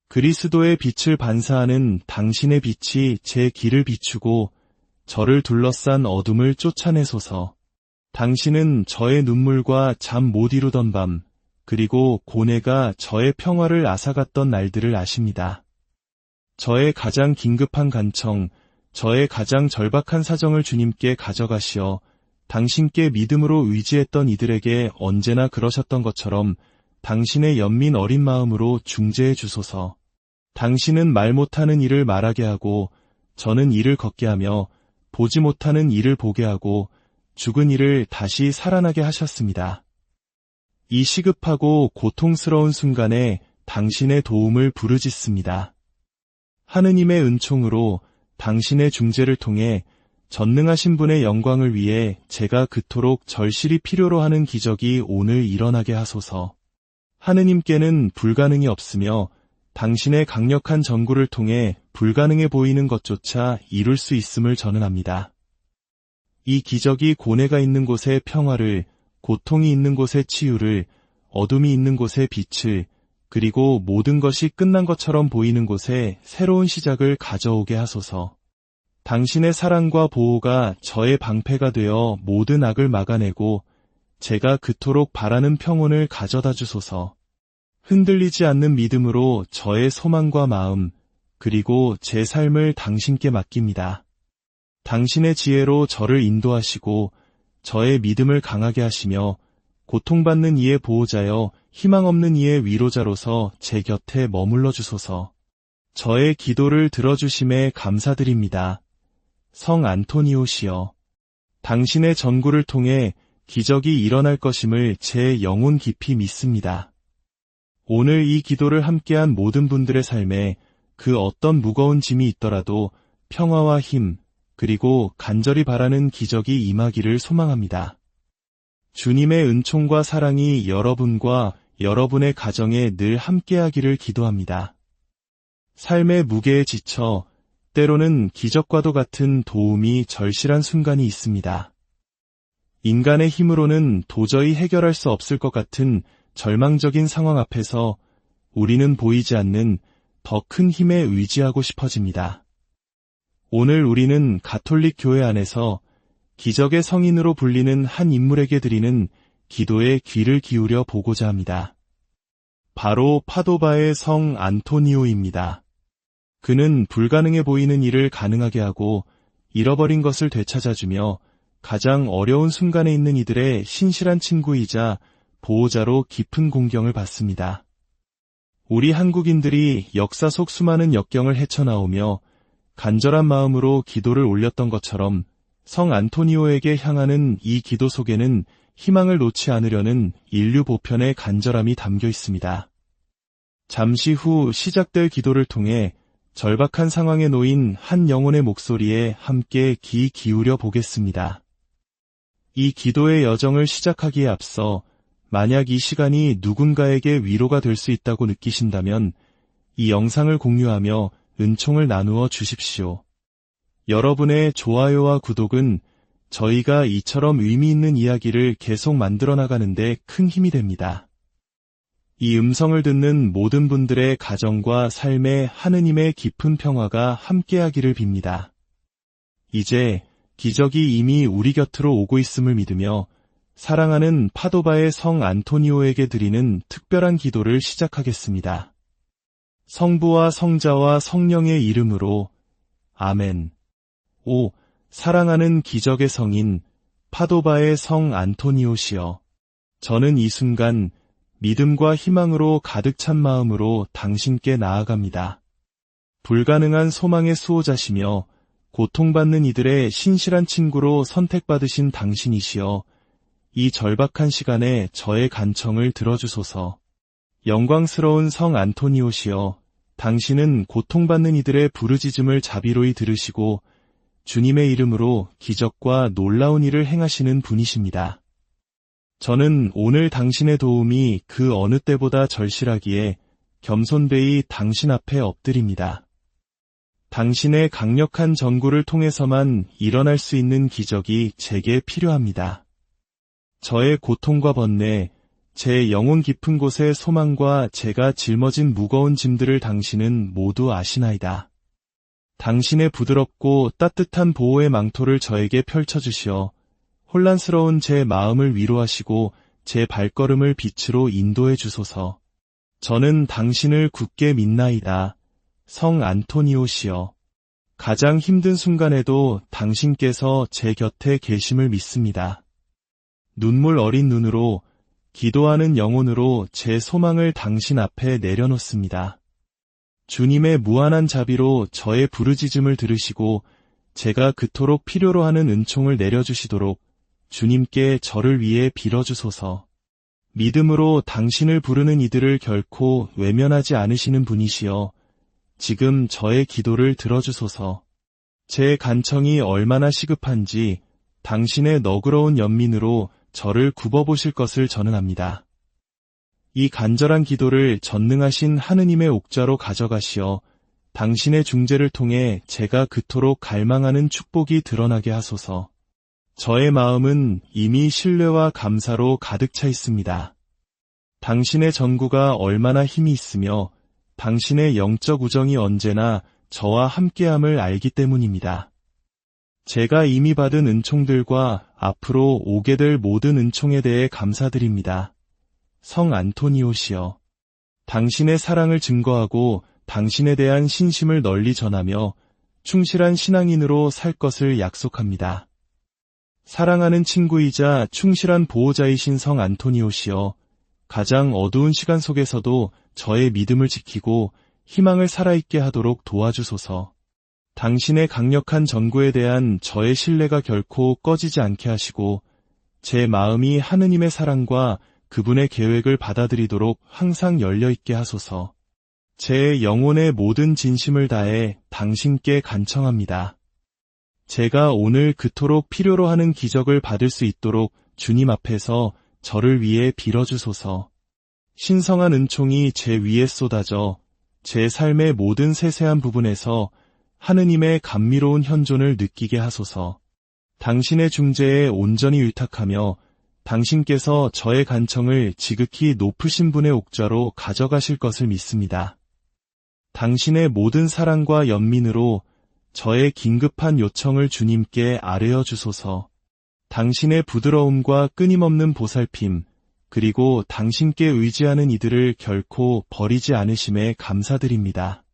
그리스도의 빛을 반사하는 당신의 빛이 제 길을 비추고 저를 둘러싼 어둠을 쫓아내소서. 당신은 저의 눈물과 잠 못 이루던 밤, 그리고 고뇌가 저의 평화를 앗아갔던 날들을 아십니다. 저의 가장 긴급한 간청, 저의 가장 절박한 사정을 주님께 가져가시어 당신께 믿음으로 의지했던 이들에게 언제나 그러셨던 것처럼 당신의 연민 어린 마음으로 중재해 주소서. 당신은 말 못하는 이를 말하게 하고 저는 이를 걷게 하며 보지 못하는 이를 보게 하고 죽은 이를 다시 살아나게 하셨습니다. 이 시급하고 고통스러운 순간에 당신의 도움을 부르짖습니다. 하느님의 은총으로 당신의 중재를 통해 전능하신 분의 영광을 위해 제가 그토록 절실히 필요로 하는 기적이 오늘 일어나게 하소서. 하느님께는 불가능이 없으며 당신의 강력한 전구를 통해 불가능해 보이는 것조차 이룰 수 있음을 저는 압니다. 이 기적이 고뇌가 있는 곳에 평화를, 고통이 있는 곳에 치유를, 어둠이 있는 곳에 빛을, 그리고 모든 것이 끝난 것처럼 보이는 곳에 새로운 시작을 가져오게 하소서. 당신의 사랑과 보호가 저의 방패가 되어 모든 악을 막아내고 제가 그토록 바라는 평온을 가져다 주소서. 흔들리지 않는 믿음으로 저의 소망과 마음, 그리고 제 삶을 당신께 맡깁니다. 당신의 지혜로 저를 인도하시고 저의 믿음을 강하게 하시며 고통받는 이의 보호자여 희망 없는 이의 위로자로서 제 곁에 머물러 주소서. 저의 기도를 들어주심에 감사드립니다. 성 안토니오시여, 당신의 전구를 통해 기적이 일어날 것임을 제 영혼 깊이 믿습니다. 오늘 이 기도를 함께한 모든 분들의 삶에 그 어떤 무거운 짐이 있더라도 평화와 힘, 그리고 간절히 바라는 기적이 임하기를 소망합니다. 주님의 은총과 사랑이 여러분과 여러분의 가정에 늘 함께하기를 기도합니다. 삶의 무게에 지쳐 때로는 기적과도 같은 도움이 절실한 순간이 있습니다. 인간의 힘으로는 도저히 해결할 수 없을 것 같은 절망적인 상황 앞에서 우리는 보이지 않는 더 큰 힘에 의지하고 싶어집니다. 오늘 우리는 가톨릭 교회 안에서 기적의 성인으로 불리는 한 인물에게 드리는 기도에 귀를 기울여 보고자 합니다. 바로 파도바의 성 안토니오입니다. 그는 불가능해 보이는 일을 가능하게 하고 잃어버린 것을 되찾아주며 가장 어려운 순간에 있는 이들의 신실한 친구이자 보호자로 깊은 공경을 받습니다. 우리 한국인들이 역사 속 수많은 역경을 헤쳐나오며 간절한 마음으로 기도를 올렸던 것처럼 성 안토니오에게 향하는 이 기도 속에는 희망을 놓지 않으려는 인류 보편의 간절함이 담겨 있습니다. 잠시 후 시작될 기도를 통해 절박한 상황에 놓인 한 영혼의 목소리에 함께 귀 기울여 보겠습니다. 이 기도의 여정을 시작하기에 앞서 만약 이 시간이 누군가에게 위로가 될 수 있다고 느끼신다면 이 영상을 공유하며 은총을 나누어 주십시오. 여러분의 좋아요와 구독은 저희가 이처럼 의미 있는 이야기를 계속 만들어 나가는데 큰 힘이 됩니다. 이 음성을 듣는 모든 분들의 가정과 삶에 하느님의 깊은 평화가 함께하기를 빕니다. 이제 기적이 이미 우리 곁으로 오고 있음을 믿으며 사랑하는 파도바의 성 안토니오에게 드리는 특별한 기도를 시작하겠습니다. 성부와 성자와 성령의 이름으로 아멘. 오, 사랑하는 기적의 성인 파도바의 성 안토니오시여, 저는 이 순간 믿음과 희망으로 가득 찬 마음으로 당신께 나아갑니다. 불가능한 소망의 수호자시며 고통받는 이들의 신실한 친구로 선택받으신 당신이시여, 이 절박한 시간에 저의 간청을 들어주소서. 영광스러운 성 안토니오시여, 당신은 고통받는 이들의 부르짖음을 자비로이 들으시고 주님의 이름으로 기적과 놀라운 일을 행하시는 분이십니다. 저는 오늘 당신의 도움이 그 어느 때보다 절실하기에 겸손되이 당신 앞에 엎드립니다. 당신의 강력한 전구를 통해서만 일어날 수 있는 기적이 제게 필요합니다. 저의 고통과 번뇌, 제 영혼 깊은 곳의 소망과 제가 짊어진 무거운 짐들을 당신은 모두 아시나이다. 당신의 부드럽고 따뜻한 보호의 망토를 저에게 펼쳐주시어 혼란스러운 제 마음을 위로하시고 제 발걸음을 빛으로 인도해 주소서. 저는 당신을 굳게 믿나이다. 성 안토니오시여, 가장 힘든 순간에도 당신께서 제 곁에 계심을 믿습니다. 눈물 어린 눈으로, 기도하는 영혼으로 제 소망을 당신 앞에 내려놓습니다. 주님의 무한한 자비로 저의 부르짖음을 들으시고 제가 그토록 필요로 하는 은총을 내려주시도록 주님께 저를 위해 빌어주소서. 믿음으로 당신을 부르는 이들을 결코 외면하지 않으시는 분이시여, 지금 저의 기도를 들어주소서. 제 간청이 얼마나 시급한지 당신의 너그러운 연민으로 저를 굽어보실 것을 저는 압니다. 이 간절한 기도를 전능하신 하느님의 옥좌로 가져가시어 당신의 중재를 통해 제가 그토록 갈망하는 축복이 드러나게 하소서. 저의 마음은 이미 신뢰와 감사로 가득 차 있습니다. 당신의 전구가 얼마나 힘이 있으며 당신의 영적 우정이 언제나 저와 함께함을 알기 때문입니다. 제가 이미 받은 은총들과 앞으로 오게 될 모든 은총에 대해 감사드립니다. 성 안토니오시여, 당신의 사랑을 증거하고 당신에 대한 신심을 널리 전하며 충실한 신앙인으로 살 것을 약속합니다. 사랑하는 친구이자 충실한 보호자이신 성 안토니오시여, 가장 어두운 시간 속에서도 저의 믿음을 지키고 희망을 살아있게 하도록 도와주소서. 당신의 강력한 전구에 대한 저의 신뢰가 결코 꺼지지 않게 하시고 제 마음이 하느님의 사랑과 그분의 계획을 받아들이도록 항상 열려있게 하소서. 제 영혼의 모든 진심을 다해 당신께 간청합니다. 제가 오늘 그토록 필요로 하는 기적을 받을 수 있도록 주님 앞에서 저를 위해 빌어주소서. 신성한 은총이 제 위에 쏟아져 제 삶의 모든 세세한 부분에서 하느님의 감미로운 현존을 느끼게 하소서. 당신의 중재에 온전히 의탁하며 당신께서 저의 간청을 지극히 높으신 분의 옥좌로 가져가실 것을 믿습니다. 당신의 모든 사랑과 연민으로 저의 긴급한 요청을 주님께 아뢰어 주소서. 당신의 부드러움과 끊임없는 보살핌, 그리고 당신께 의지하는 이들을 결코 버리지 않으심에 감사드립니다.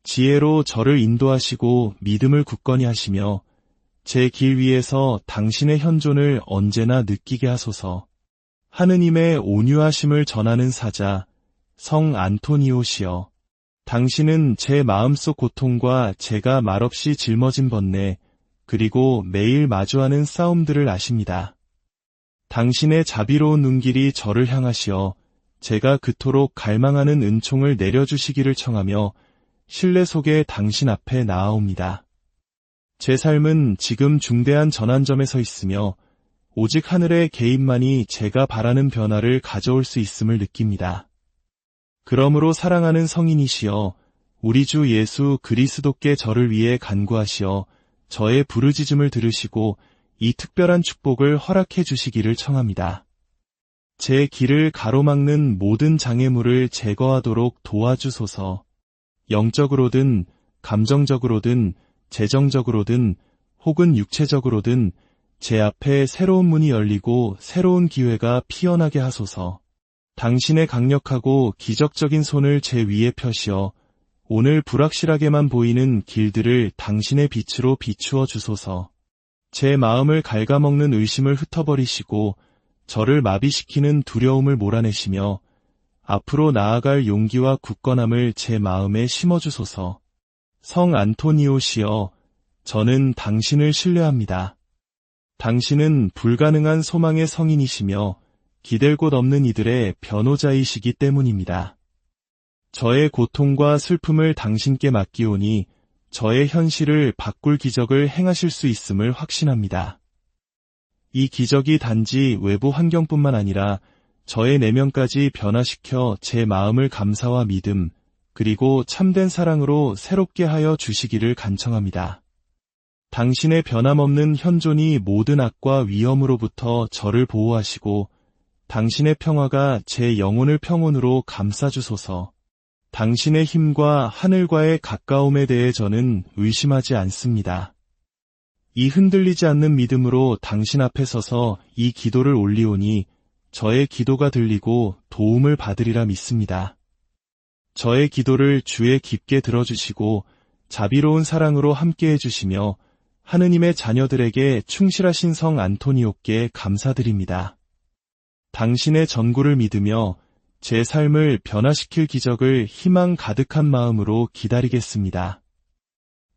지혜로 저를 인도하시고 믿음을 굳건히 하시며 제 길 위에서 당신의 현존을 언제나 느끼게 하소서. 하느님의 온유하심을 전하는 사자, 성 안토니오시여, 당신은 제 마음속 고통과 제가 말없이 짊어진 번뇌, 그리고 매일 마주하는 싸움들을 아십니다. 당신의 자비로운 눈길이 저를 향하시어 제가 그토록 갈망하는 은총을 내려주시기를 청하며 신뢰 속에 당신 앞에 나아옵니다. 제 삶은 지금 중대한 전환점에 서 있으며 오직 하늘의 개입만이 제가 바라는 변화를 가져올 수 있음을 느낍니다. 그러므로 사랑하는 성인이시여, 우리 주 예수 그리스도께 저를 위해 간구하시어 저의 부르짖음을 들으시고 이 특별한 축복을 허락해 주시기를 청합니다. 제 길을 가로막는 모든 장애물을 제거하도록 도와주소서. 영적으로든 감정적으로든 재정적으로든 혹은 육체적으로든 제 앞에 새로운 문이 열리고 새로운 기회가 피어나게 하소서. 당신의 강력하고 기적적인 손을 제 위에 펴시어 오늘 불확실하게만 보이는 길들을 당신의 빛으로 비추어 주소서. 제 마음을 갉아먹는 의심을 흩어버리시고 저를 마비시키는 두려움을 몰아내시며 앞으로 나아갈 용기와 굳건함을 제 마음에 심어주소서. 성 안토니오시여, 저는 당신을 신뢰합니다. 당신은 불가능한 소망의 성인이시며 기댈 곳 없는 이들의 변호자이시기 때문입니다. 저의 고통과 슬픔을 당신께 맡기오니 저의 현실을 바꿀 기적을 행하실 수 있음을 확신합니다. 이 기적이 단지 외부 환경뿐만 아니라 저의 내면까지 변화시켜 제 마음을 감사와 믿음, 그리고 참된 사랑으로 새롭게 하여 주시기를 간청합니다. 당신의 변함없는 현존이 모든 악과 위험으로부터 저를 보호하시고 당신의 평화가 제 영혼을 평온으로 감싸주소서. 당신의 힘과 하늘과의 가까움에 대해 저는 의심하지 않습니다. 이 흔들리지 않는 믿음으로 당신 앞에 서서 이 기도를 올리오니 저의 기도가 들리고 도움을 받으리라 믿습니다. 저의 기도를 주에 깊게 들어주시고 자비로운 사랑으로 함께해 주시며 하느님의 자녀들에게 충실하신 성 안토니오께 감사드립니다. 당신의 전구를 믿으며 제 삶을 변화시킬 기적을 희망 가득한 마음으로 기다리겠습니다.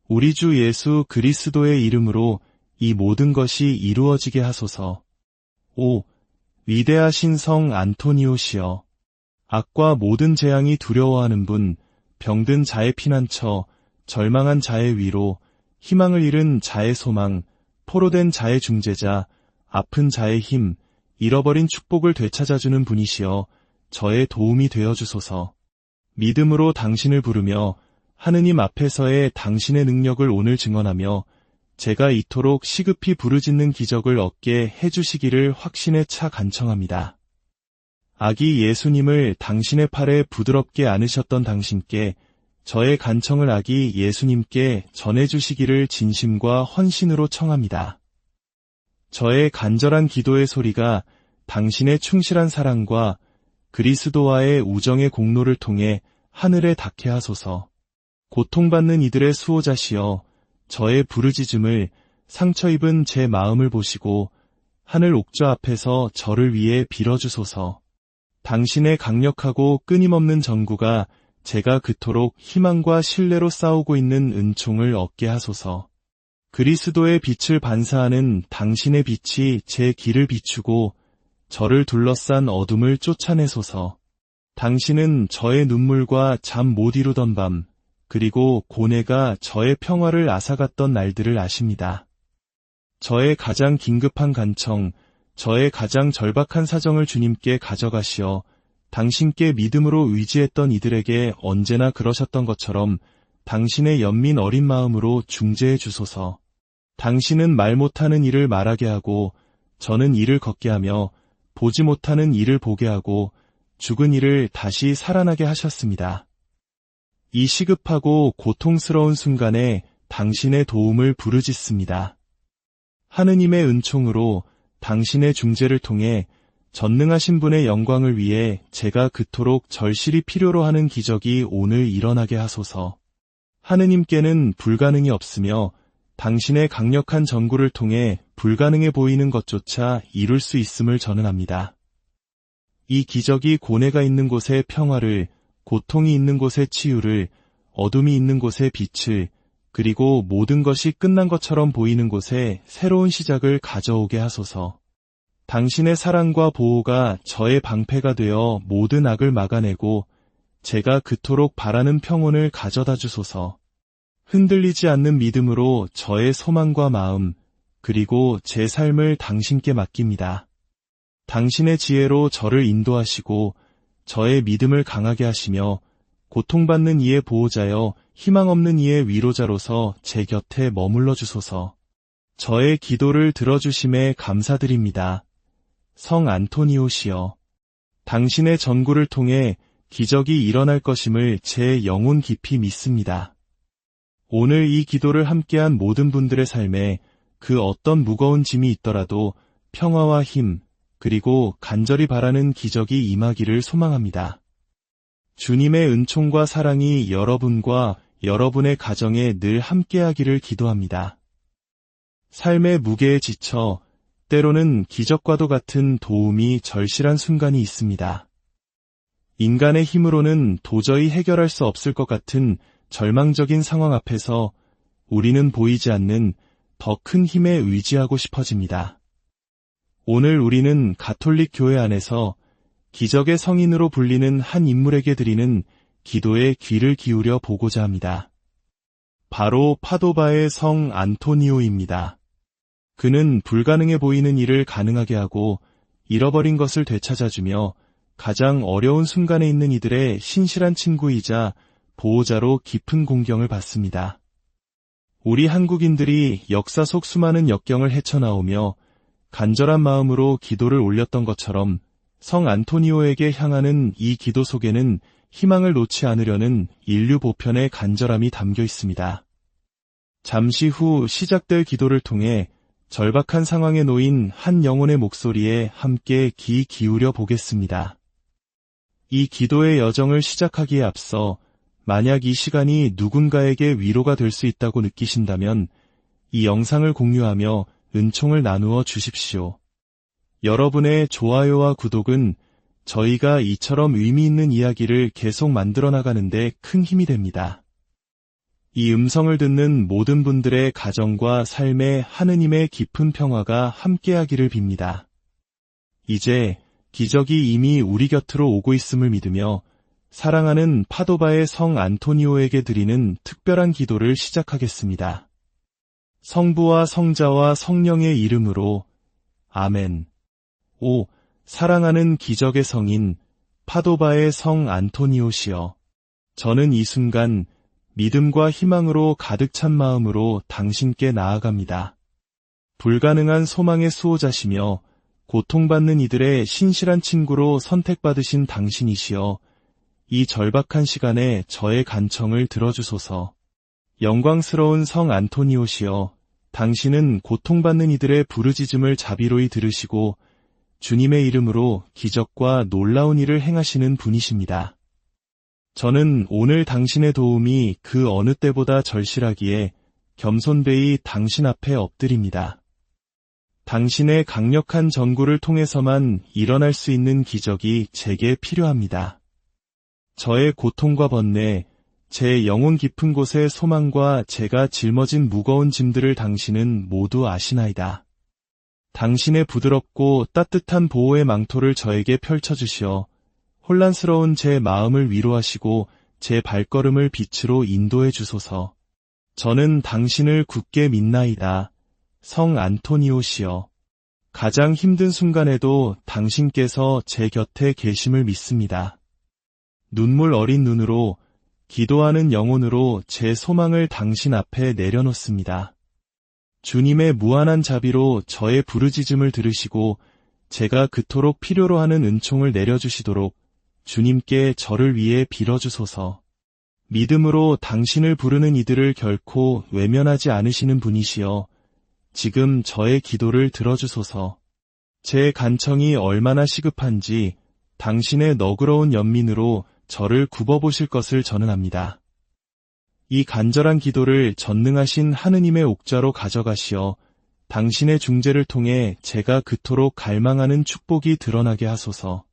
우리 주 예수 그리스도의 이름으로 이 모든 것이 이루어지게 하소서. 오, 위대하신 성 안토니오시여, 악과 모든 재앙이 두려워하는 분, 병든 자의 피난처, 절망한 자의 위로, 희망을 잃은 자의 소망, 포로된 자의 중재자, 아픈 자의 힘, 잃어버린 축복을 되찾아주는 분이시여 저의 도움이 되어주소서. 믿음으로 당신을 부르며 하느님 앞에서의 당신의 능력을 오늘 증언하며 제가 이토록 시급히 부르짖는 기적을 얻게 해주시기를 확신에 차 간청합니다. 아기 예수님을 당신의 팔에 부드럽게 안으셨던 당신께 저의 간청을 아기 예수님께 전해주시기를 진심과 헌신으로 청합니다. 저의 간절한 기도의 소리가 당신의 충실한 사랑과 그리스도와의 우정의 공로를 통해 하늘에 닿게 하소서. 고통받는 이들의 수호자시여, 저의 부르짖음을, 상처 입은 제 마음을 보시고 하늘 옥좌 앞에서 저를 위해 빌어주소서. 당신의 강력하고 끊임없는 전구가 제가 그토록 희망과 신뢰로 싸우고 있는 은총을 얻게 하소서. 그리스도의 빛을 반사하는 당신의 빛이 제 길을 비추고 저를 둘러싼 어둠을 쫓아내소서. 당신은 저의 눈물과 잠 못 이루던 밤, 그리고 고뇌가 저의 평화를 앗아갔던 날들을 아십니다. 저의 가장 긴급한 간청, 저의 가장 절박한 사정을 주님께 가져가시어 당신께 믿음으로 의지했던 이들에게 언제나 그러셨던 것처럼 당신의 연민 어린 마음으로 중재해 주소서. 당신은 말 못하는 이를 말하게 하고 저는 이를 걷게 하며 보지 못하는 이를 보게 하고 죽은 이를 다시 살아나게 하셨습니다. 이 시급하고 고통스러운 순간에 당신의 도움을 부르짖습니다. 하느님의 은총으로 당신의 중재를 통해 전능하신 분의 영광을 위해 제가 그토록 절실히 필요로 하는 기적이 오늘 일어나게 하소서. 하느님께는 불가능이 없으며 당신의 강력한 전구를 통해 불가능해 보이는 것조차 이룰 수 있음을 저는 압니다. 이 기적이 고뇌가 있는 곳에 평화를, 고통이 있는 곳에 치유를, 어둠이 있는 곳에 빛을, 그리고 모든 것이 끝난 것처럼 보이는 곳에 새로운 시작을 가져오게 하소서. 당신의 사랑과 보호가 저의 방패가 되어 모든 악을 막아내고 제가 그토록 바라는 평온을 가져다 주소서. 흔들리지 않는 믿음으로 저의 소망과 마음, 그리고 제 삶을 당신께 맡깁니다. 당신의 지혜로 저를 인도하시고 저의 믿음을 강하게 하시며 고통받는 이의 보호자여 희망 없는 이의 위로자로서 제 곁에 머물러 주소서. 저의 기도를 들어주심에 감사드립니다. 성 안토니오시여, 당신의 전구를 통해 기적이 일어날 것임을 제 영혼 깊이 믿습니다. 오늘 이 기도를 함께한 모든 분들의 삶에 그 어떤 무거운 짐이 있더라도 평화와 힘, 그리고 간절히 바라는 기적이 임하기를 소망합니다. 주님의 은총과 사랑이 여러분과 여러분의 가정에 늘 함께하기를 기도합니다. 삶의 무게에 지쳐 때로는 기적과도 같은 도움이 절실한 순간이 있습니다. 인간의 힘으로는 도저히 해결할 수 없을 것 같은 절망적인 상황 앞에서 우리는 보이지 않는 더 큰 힘에 의지하고 싶어집니다. 오늘 우리는 가톨릭 교회 안에서 기적의 성인으로 불리는 한 인물에게 드리는 기도에 귀를 기울여 보고자 합니다. 바로 파도바의 성 안토니오입니다. 그는 불가능해 보이는 일을 가능하게 하고 잃어버린 것을 되찾아주며 가장 어려운 순간에 있는 이들의 신실한 친구이자 보호자로 깊은 공경을 받습니다. 우리 한국인들이 역사 속 수많은 역경을 헤쳐나오며 간절한 마음으로 기도를 올렸던 것처럼 성 안토니오에게 향하는 이 기도 속에는 희망을 놓지 않으려는 인류 보편의 간절함이 담겨 있습니다. 잠시 후 시작될 기도를 통해 절박한 상황에 놓인 한 영혼의 목소리에 함께 귀 기울여 보겠습니다. 이 기도의 여정을 시작하기에 앞서 만약 이 시간이 누군가에게 위로가 될 수 있다고 느끼신다면 이 영상을 공유하며 은총을 나누어 주십시오. 여러분의 좋아요와 구독은 저희가 이처럼 의미 있는 이야기를 계속 만들어 나가는데 큰 힘이 됩니다. 이 음성을 듣는 모든 분들의 가정과 삶에 하느님의 깊은 평화가 함께하기를 빕니다. 이제 기적이 이미 우리 곁으로 오고 있음을 믿으며 사랑하는 파도바의 성 안토니오에게 드리는 특별한 기도를 시작하겠습니다. 성부와 성자와 성령의 이름으로 아멘. 오, 사랑하는 기적의 성인 파도바의 성 안토니오시여, 저는 이 순간 믿음과 희망으로 가득 찬 마음으로 당신께 나아갑니다. 불가능한 소망의 수호자시며 고통받는 이들의 신실한 친구로 선택받으신 당신이시여, 이 절박한 시간에 저의 간청을 들어주소서. 영광스러운 성 안토니오시여, 당신은 고통받는 이들의 부르짖음을 자비로이 들으시고 주님의 이름으로 기적과 놀라운 일을 행하시는 분이십니다. 저는 오늘 당신의 도움이 그 어느 때보다 절실하기에 겸손되이 당신 앞에 엎드립니다. 당신의 강력한 전구를 통해서만 일어날 수 있는 기적이 제게 필요합니다. 저의 고통과 번뇌, 제 영혼 깊은 곳의 소망과 제가 짊어진 무거운 짐들을 당신은 모두 아시나이다. 당신의 부드럽고 따뜻한 보호의 망토를 저에게 펼쳐주시어 혼란스러운 제 마음을 위로하시고 제 발걸음을 빛으로 인도해 주소서. 저는 당신을 굳게 믿나이다. 성 안토니오시여. 가장 힘든 순간에도 당신께서 제 곁에 계심을 믿습니다. 눈물 어린 눈으로, 기도하는 영혼으로 제 소망을 당신 앞에 내려놓습니다. 주님의 무한한 자비로 저의 부르짖음을 들으시고 제가 그토록 필요로 하는 은총을 내려주시도록 주님께 저를 위해 빌어주소서. 믿음으로 당신을 부르는 이들을 결코 외면하지 않으시는 분이시여 지금 저의 기도를 들어주소서. 제 간청이 얼마나 시급한지 당신의 너그러운 연민으로 저를 굽어보실 것을 저는 압니다. 이 간절한 기도를 전능하신 하느님의 옥좌로 가져가시어 당신의 중재를 통해 제가 그토록 갈망하는 축복이 드러나게 하소서.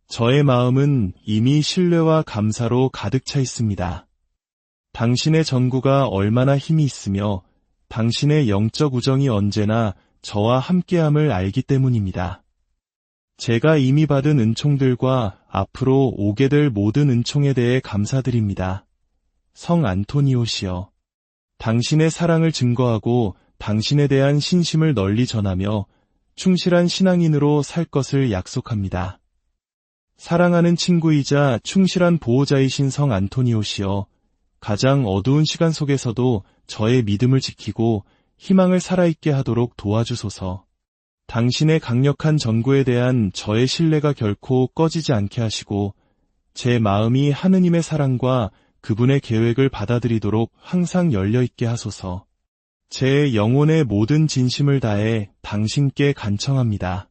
저의 마음은 이미 신뢰와 감사로 가득 차 있습니다. 당신의 전구가 얼마나 힘이 있으며 당신의 영적 우정이 언제나 저와 함께함을 알기 때문입니다. 제가 이미 받은 은총들과 앞으로 오게 될 모든 은총에 대해 감사드립니다. 성 안토니오시여, 당신의 사랑을 증거하고 당신에 대한 신심을 널리 전하며 충실한 신앙인으로 살 것을 약속합니다. 사랑하는 친구이자 충실한 보호자이신 성 안토니오시여, 가장 어두운 시간 속에서도 저의 믿음을 지키고 희망을 살아있게 하도록 도와주소서. 당신의 강력한 전구에 대한 저의 신뢰가 결코 꺼지지 않게 하시고 제 마음이 하느님의 사랑과 그분의 계획을 받아들이도록 항상 열려있게 하소서. 제 영혼의 모든 진심을 다해 당신께 간청합니다.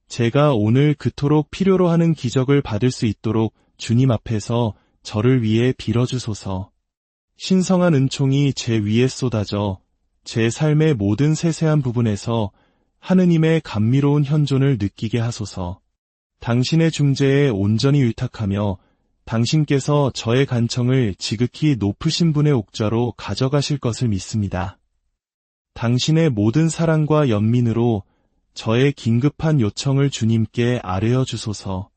제가 오늘 그토록 필요로 하는 기적을 받을 수 있도록 주님 앞에서 저를 위해 빌어주소서. 신성한 은총이 제 위에 쏟아져 제 삶의 모든 세세한 부분에서 하느님의 감미로운 현존을 느끼게 하소서. 당신의 중재에 온전히 의탁하며 당신께서 저의 간청을 지극히 높으신 분의 옥좌로 가져가실 것을 믿습니다. 당신의 모든 사랑과 연민으로 저의 긴급한 요청을 주님께 아뢰어 주소서.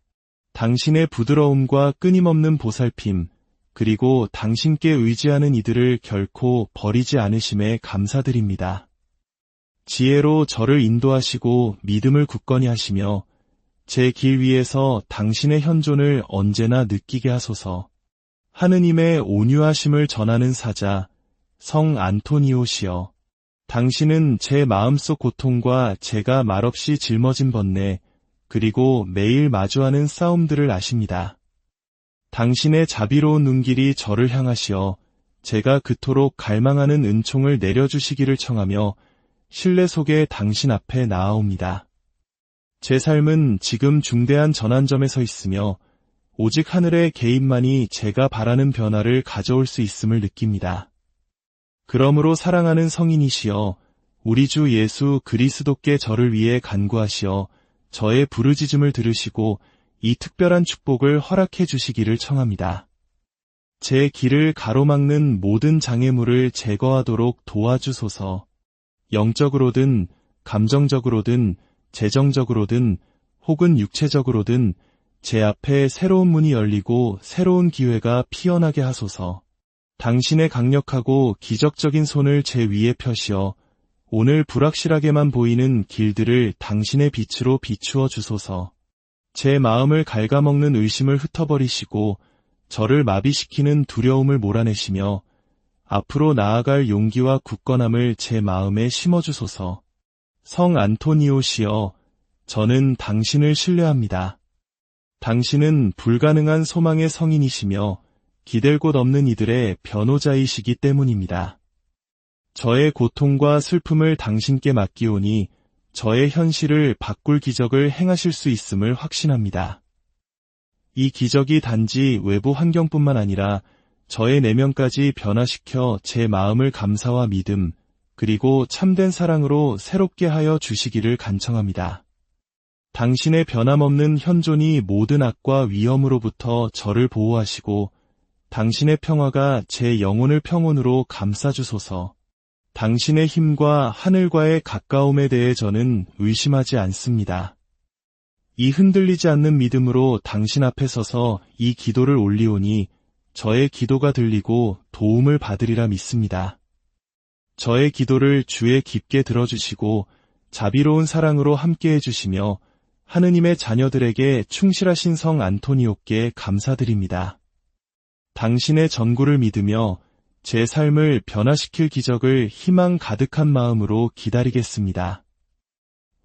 당신의 부드러움과 끊임없는 보살핌, 그리고 당신께 의지하는 이들을 결코 버리지 않으심에 감사드립니다. 지혜로 저를 인도하시고 믿음을 굳건히 하시며 제 길 위에서 당신의 현존을 언제나 느끼게 하소서. 하느님의 온유하심을 전하는 사자, 성 안토니오시여, 당신은 제 마음속 고통과 제가 말없이 짊어진 번뇌, 그리고 매일 마주하는 싸움들을 아십니다. 당신의 자비로운 눈길이 저를 향하시어 제가 그토록 갈망하는 은총을 내려주시기를 청하며 신뢰 속에 당신 앞에 나아옵니다. 제 삶은 지금 중대한 전환점에 서 있으며 오직 하늘의 개입만이 제가 바라는 변화를 가져올 수 있음을 느낍니다. 그러므로 사랑하는 성인이시여, 우리 주 예수 그리스도께 저를 위해 간구하시어 저의 부르짖음을 들으시고 이 특별한 축복을 허락해 주시기를 청합니다. 제 길을 가로막는 모든 장애물을 제거하도록 도와주소서. 영적으로든 감정적으로든 재정적으로든 혹은 육체적으로든 제 앞에 새로운 문이 열리고 새로운 기회가 피어나게 하소서. 당신의 강력하고 기적적인 손을 제 위에 펴시어 오늘 불확실하게만 보이는 길들을 당신의 빛으로 비추어 주소서. 제 마음을 갉아먹는 의심을 흩어버리시고 저를 마비시키는 두려움을 몰아내시며 앞으로 나아갈 용기와 굳건함을 제 마음에 심어주소서. 성 안토니오시여, 저는 당신을 신뢰합니다. 당신은 불가능한 소망의 성인이시며 기댈 곳 없는 이들의 변호자이시기 때문입니다. 저의 고통과 슬픔을 당신께 맡기오니 저의 현실을 바꿀 기적을 행하실 수 있음을 확신합니다. 이 기적이 단지 외부 환경뿐만 아니라 저의 내면까지 변화시켜 제 마음을 감사와 믿음, 그리고 참된 사랑으로 새롭게 하여 주시기를 간청합니다. 당신의 변함없는 현존이 모든 악과 위험으로부터 저를 보호하시고 당신의 평화가 제 영혼을 평온으로 감싸주소서. 당신의 힘과 하늘과의 가까움에 대해 저는 의심하지 않습니다. 이 흔들리지 않는 믿음으로 당신 앞에 서서 이 기도를 올리오니 저의 기도가 들리고 도움을 받으리라 믿습니다. 저의 기도를 주의 깊게 들어주시고 자비로운 사랑으로 함께해 주시며 하느님의 자녀들에게 충실하신 성 안토니오께 감사드립니다. 당신의 전구를 믿으며 제 삶을 변화시킬 기적을 희망 가득한 마음으로 기다리겠습니다.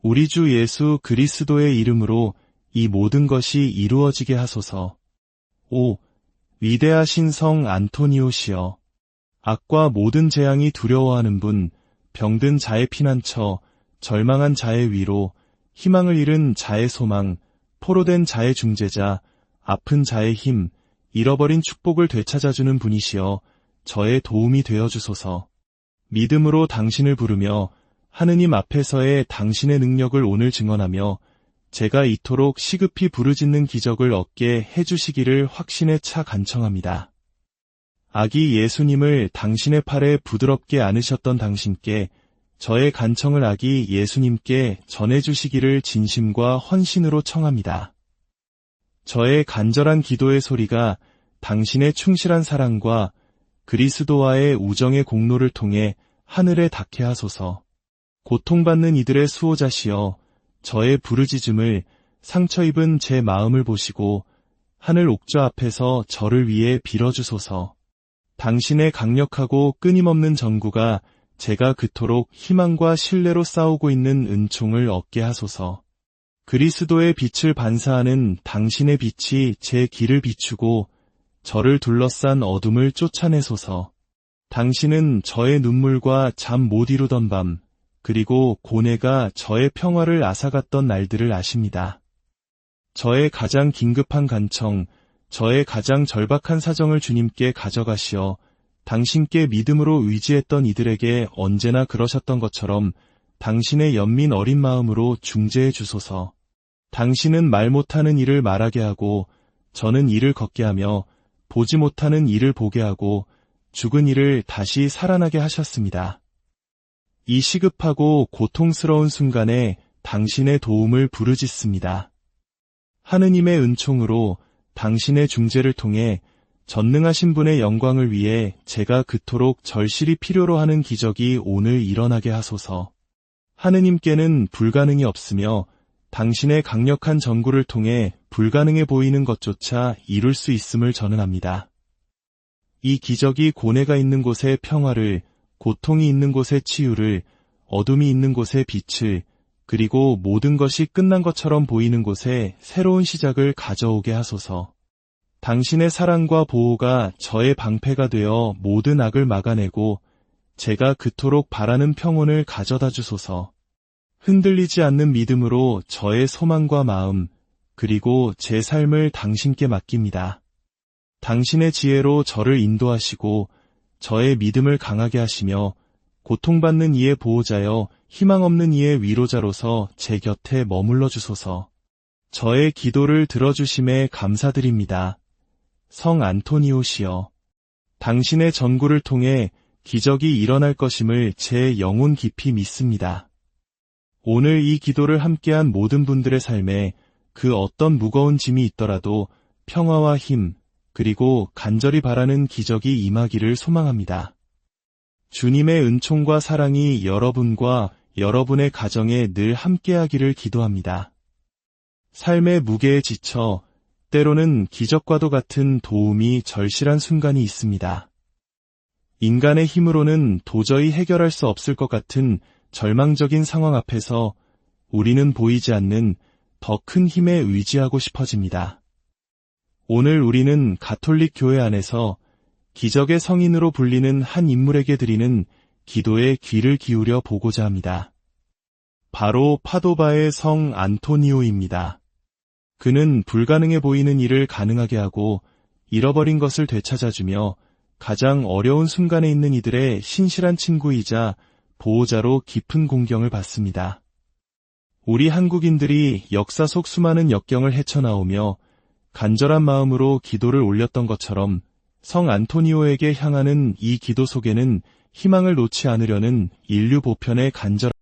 우리 주 예수 그리스도의 이름으로 이 모든 것이 이루어지게 하소서. 오, 위대하신 성 안토니오시여, 악과 모든 재앙이 두려워하는 분, 병든 자의 피난처, 절망한 자의 위로, 희망을 잃은 자의 소망, 포로된 자의 중재자, 아픈 자의 힘, 잃어버린 축복을 되찾아주는 분이시여 저의 도움이 되어주소서. 믿음으로 당신을 부르며 하느님 앞에서의 당신의 능력을 오늘 증언하며 제가 이토록 시급히 부르짖는 기적을 얻게 해주시기를 확신에 차 간청합니다. 아기 예수님을 당신의 팔에 부드럽게 안으셨던 당신께 저의 간청을 아기 예수님께 전해주시기를 진심과 헌신으로 청합니다. 저의 간절한 기도의 소리가 당신의 충실한 사랑과 그리스도와의 우정의 공로를 통해 하늘에 닿게 하소서. 고통받는 이들의 수호자시여 저의 부르짖음을 상처 입은 제 마음을 보시고 하늘 옥좌 앞에서 저를 위해 빌어주소서. 당신의 강력하고 끊임없는 전구가 제가 그토록 희망과 신뢰로 싸우고 있는 은총을 얻게 하소서. 그리스도의 빛을 반사하는 당신의 빛이 제 길을 비추고 저를 둘러싼 어둠을 쫓아내소서. 당신은 저의 눈물과 잠 못 이루던 밤, 그리고 고뇌가 저의 평화를 앗아갔던 날들을 아십니다. 저의 가장 긴급한 간청, 저의 가장 절박한 사정을 주님께 가져가시어 당신께 믿음으로 의지했던 이들에게 언제나 그러셨던 것처럼 당신의 연민 어린 마음으로 중재해 주소서. 당신은 말 못하는 이를 말하게 하고 저는 이를 걷게 하며 보지 못하는 이를 보게 하고 죽은 이를 다시 살아나게 하셨습니다. 이 시급하고 고통스러운 순간에 당신의 도움을 부르짖습니다. 하느님의 은총으로 당신의 중재를 통해 전능하신 분의 영광을 위해 제가 그토록 절실히 필요로 하는 기적이 오늘 일어나게 하소서. 하느님께는 불가능이 없으며 당신의 강력한 전구를 통해 불가능해 보이는 것조차 이룰 수 있음을 저는 압니다. 이 기적이 고뇌가 있는 곳에 평화를, 고통이 있는 곳에 치유를, 어둠이 있는 곳에 빛을, 그리고 모든 것이 끝난 것처럼 보이는 곳에 새로운 시작을 가져오게 하소서. 당신의 사랑과 보호가 저의 방패가 되어 모든 악을 막아내고 제가 그토록 바라는 평온을 가져다 주소서. 흔들리지 않는 믿음으로 저의 소망과 마음, 그리고 제 삶을 당신께 맡깁니다. 당신의 지혜로 저를 인도하시고 저의 믿음을 강하게 하시며 고통받는 이의 보호자여 희망 없는 이의 위로자로서 제 곁에 머물러 주소서. 저의 기도를 들어주심에 감사드립니다. 성 안토니오시여, 당신의 전구를 통해 기적이 일어날 것임을 제 영혼 깊이 믿습니다. 오늘 이 기도를 함께한 모든 분들의 삶에 그 어떤 무거운 짐이 있더라도 평화와 힘, 그리고 간절히 바라는 기적이 임하기를 소망합니다. 주님의 은총과 사랑이 여러분과 여러분의 가정에 늘 함께하기를 기도합니다. 삶의 무게에 지쳐 때로는 기적과도 같은 도움이 절실한 순간이 있습니다. 인간의 힘으로는 도저히 해결할 수 없을 것 같은 절망적인 상황 앞에서 우리는 보이지 않는 더 큰 힘에 의지하고 싶어집니다. 오늘 우리는 가톨릭 교회 안에서 기적의 성인으로 불리는 한 인물에게 드리는 기도에 귀를 기울여 보고자 합니다. 바로 파도바의 성 안토니오입니다. 그는 불가능해 보이는 일을 가능하게 하고 잃어버린 것을 되찾아주며 가장 어려운 순간에 있는 이들의 신실한 친구이자 보호자로 깊은 공경을 받습니다. 우리 한국인들이 역사 속 수많은 역경을 헤쳐나오며 간절한 마음으로 기도를 올렸던 것처럼 성 안토니오에게 향하는 이 기도 속에는 희망을 놓지 않으려는 인류 보편의 간절한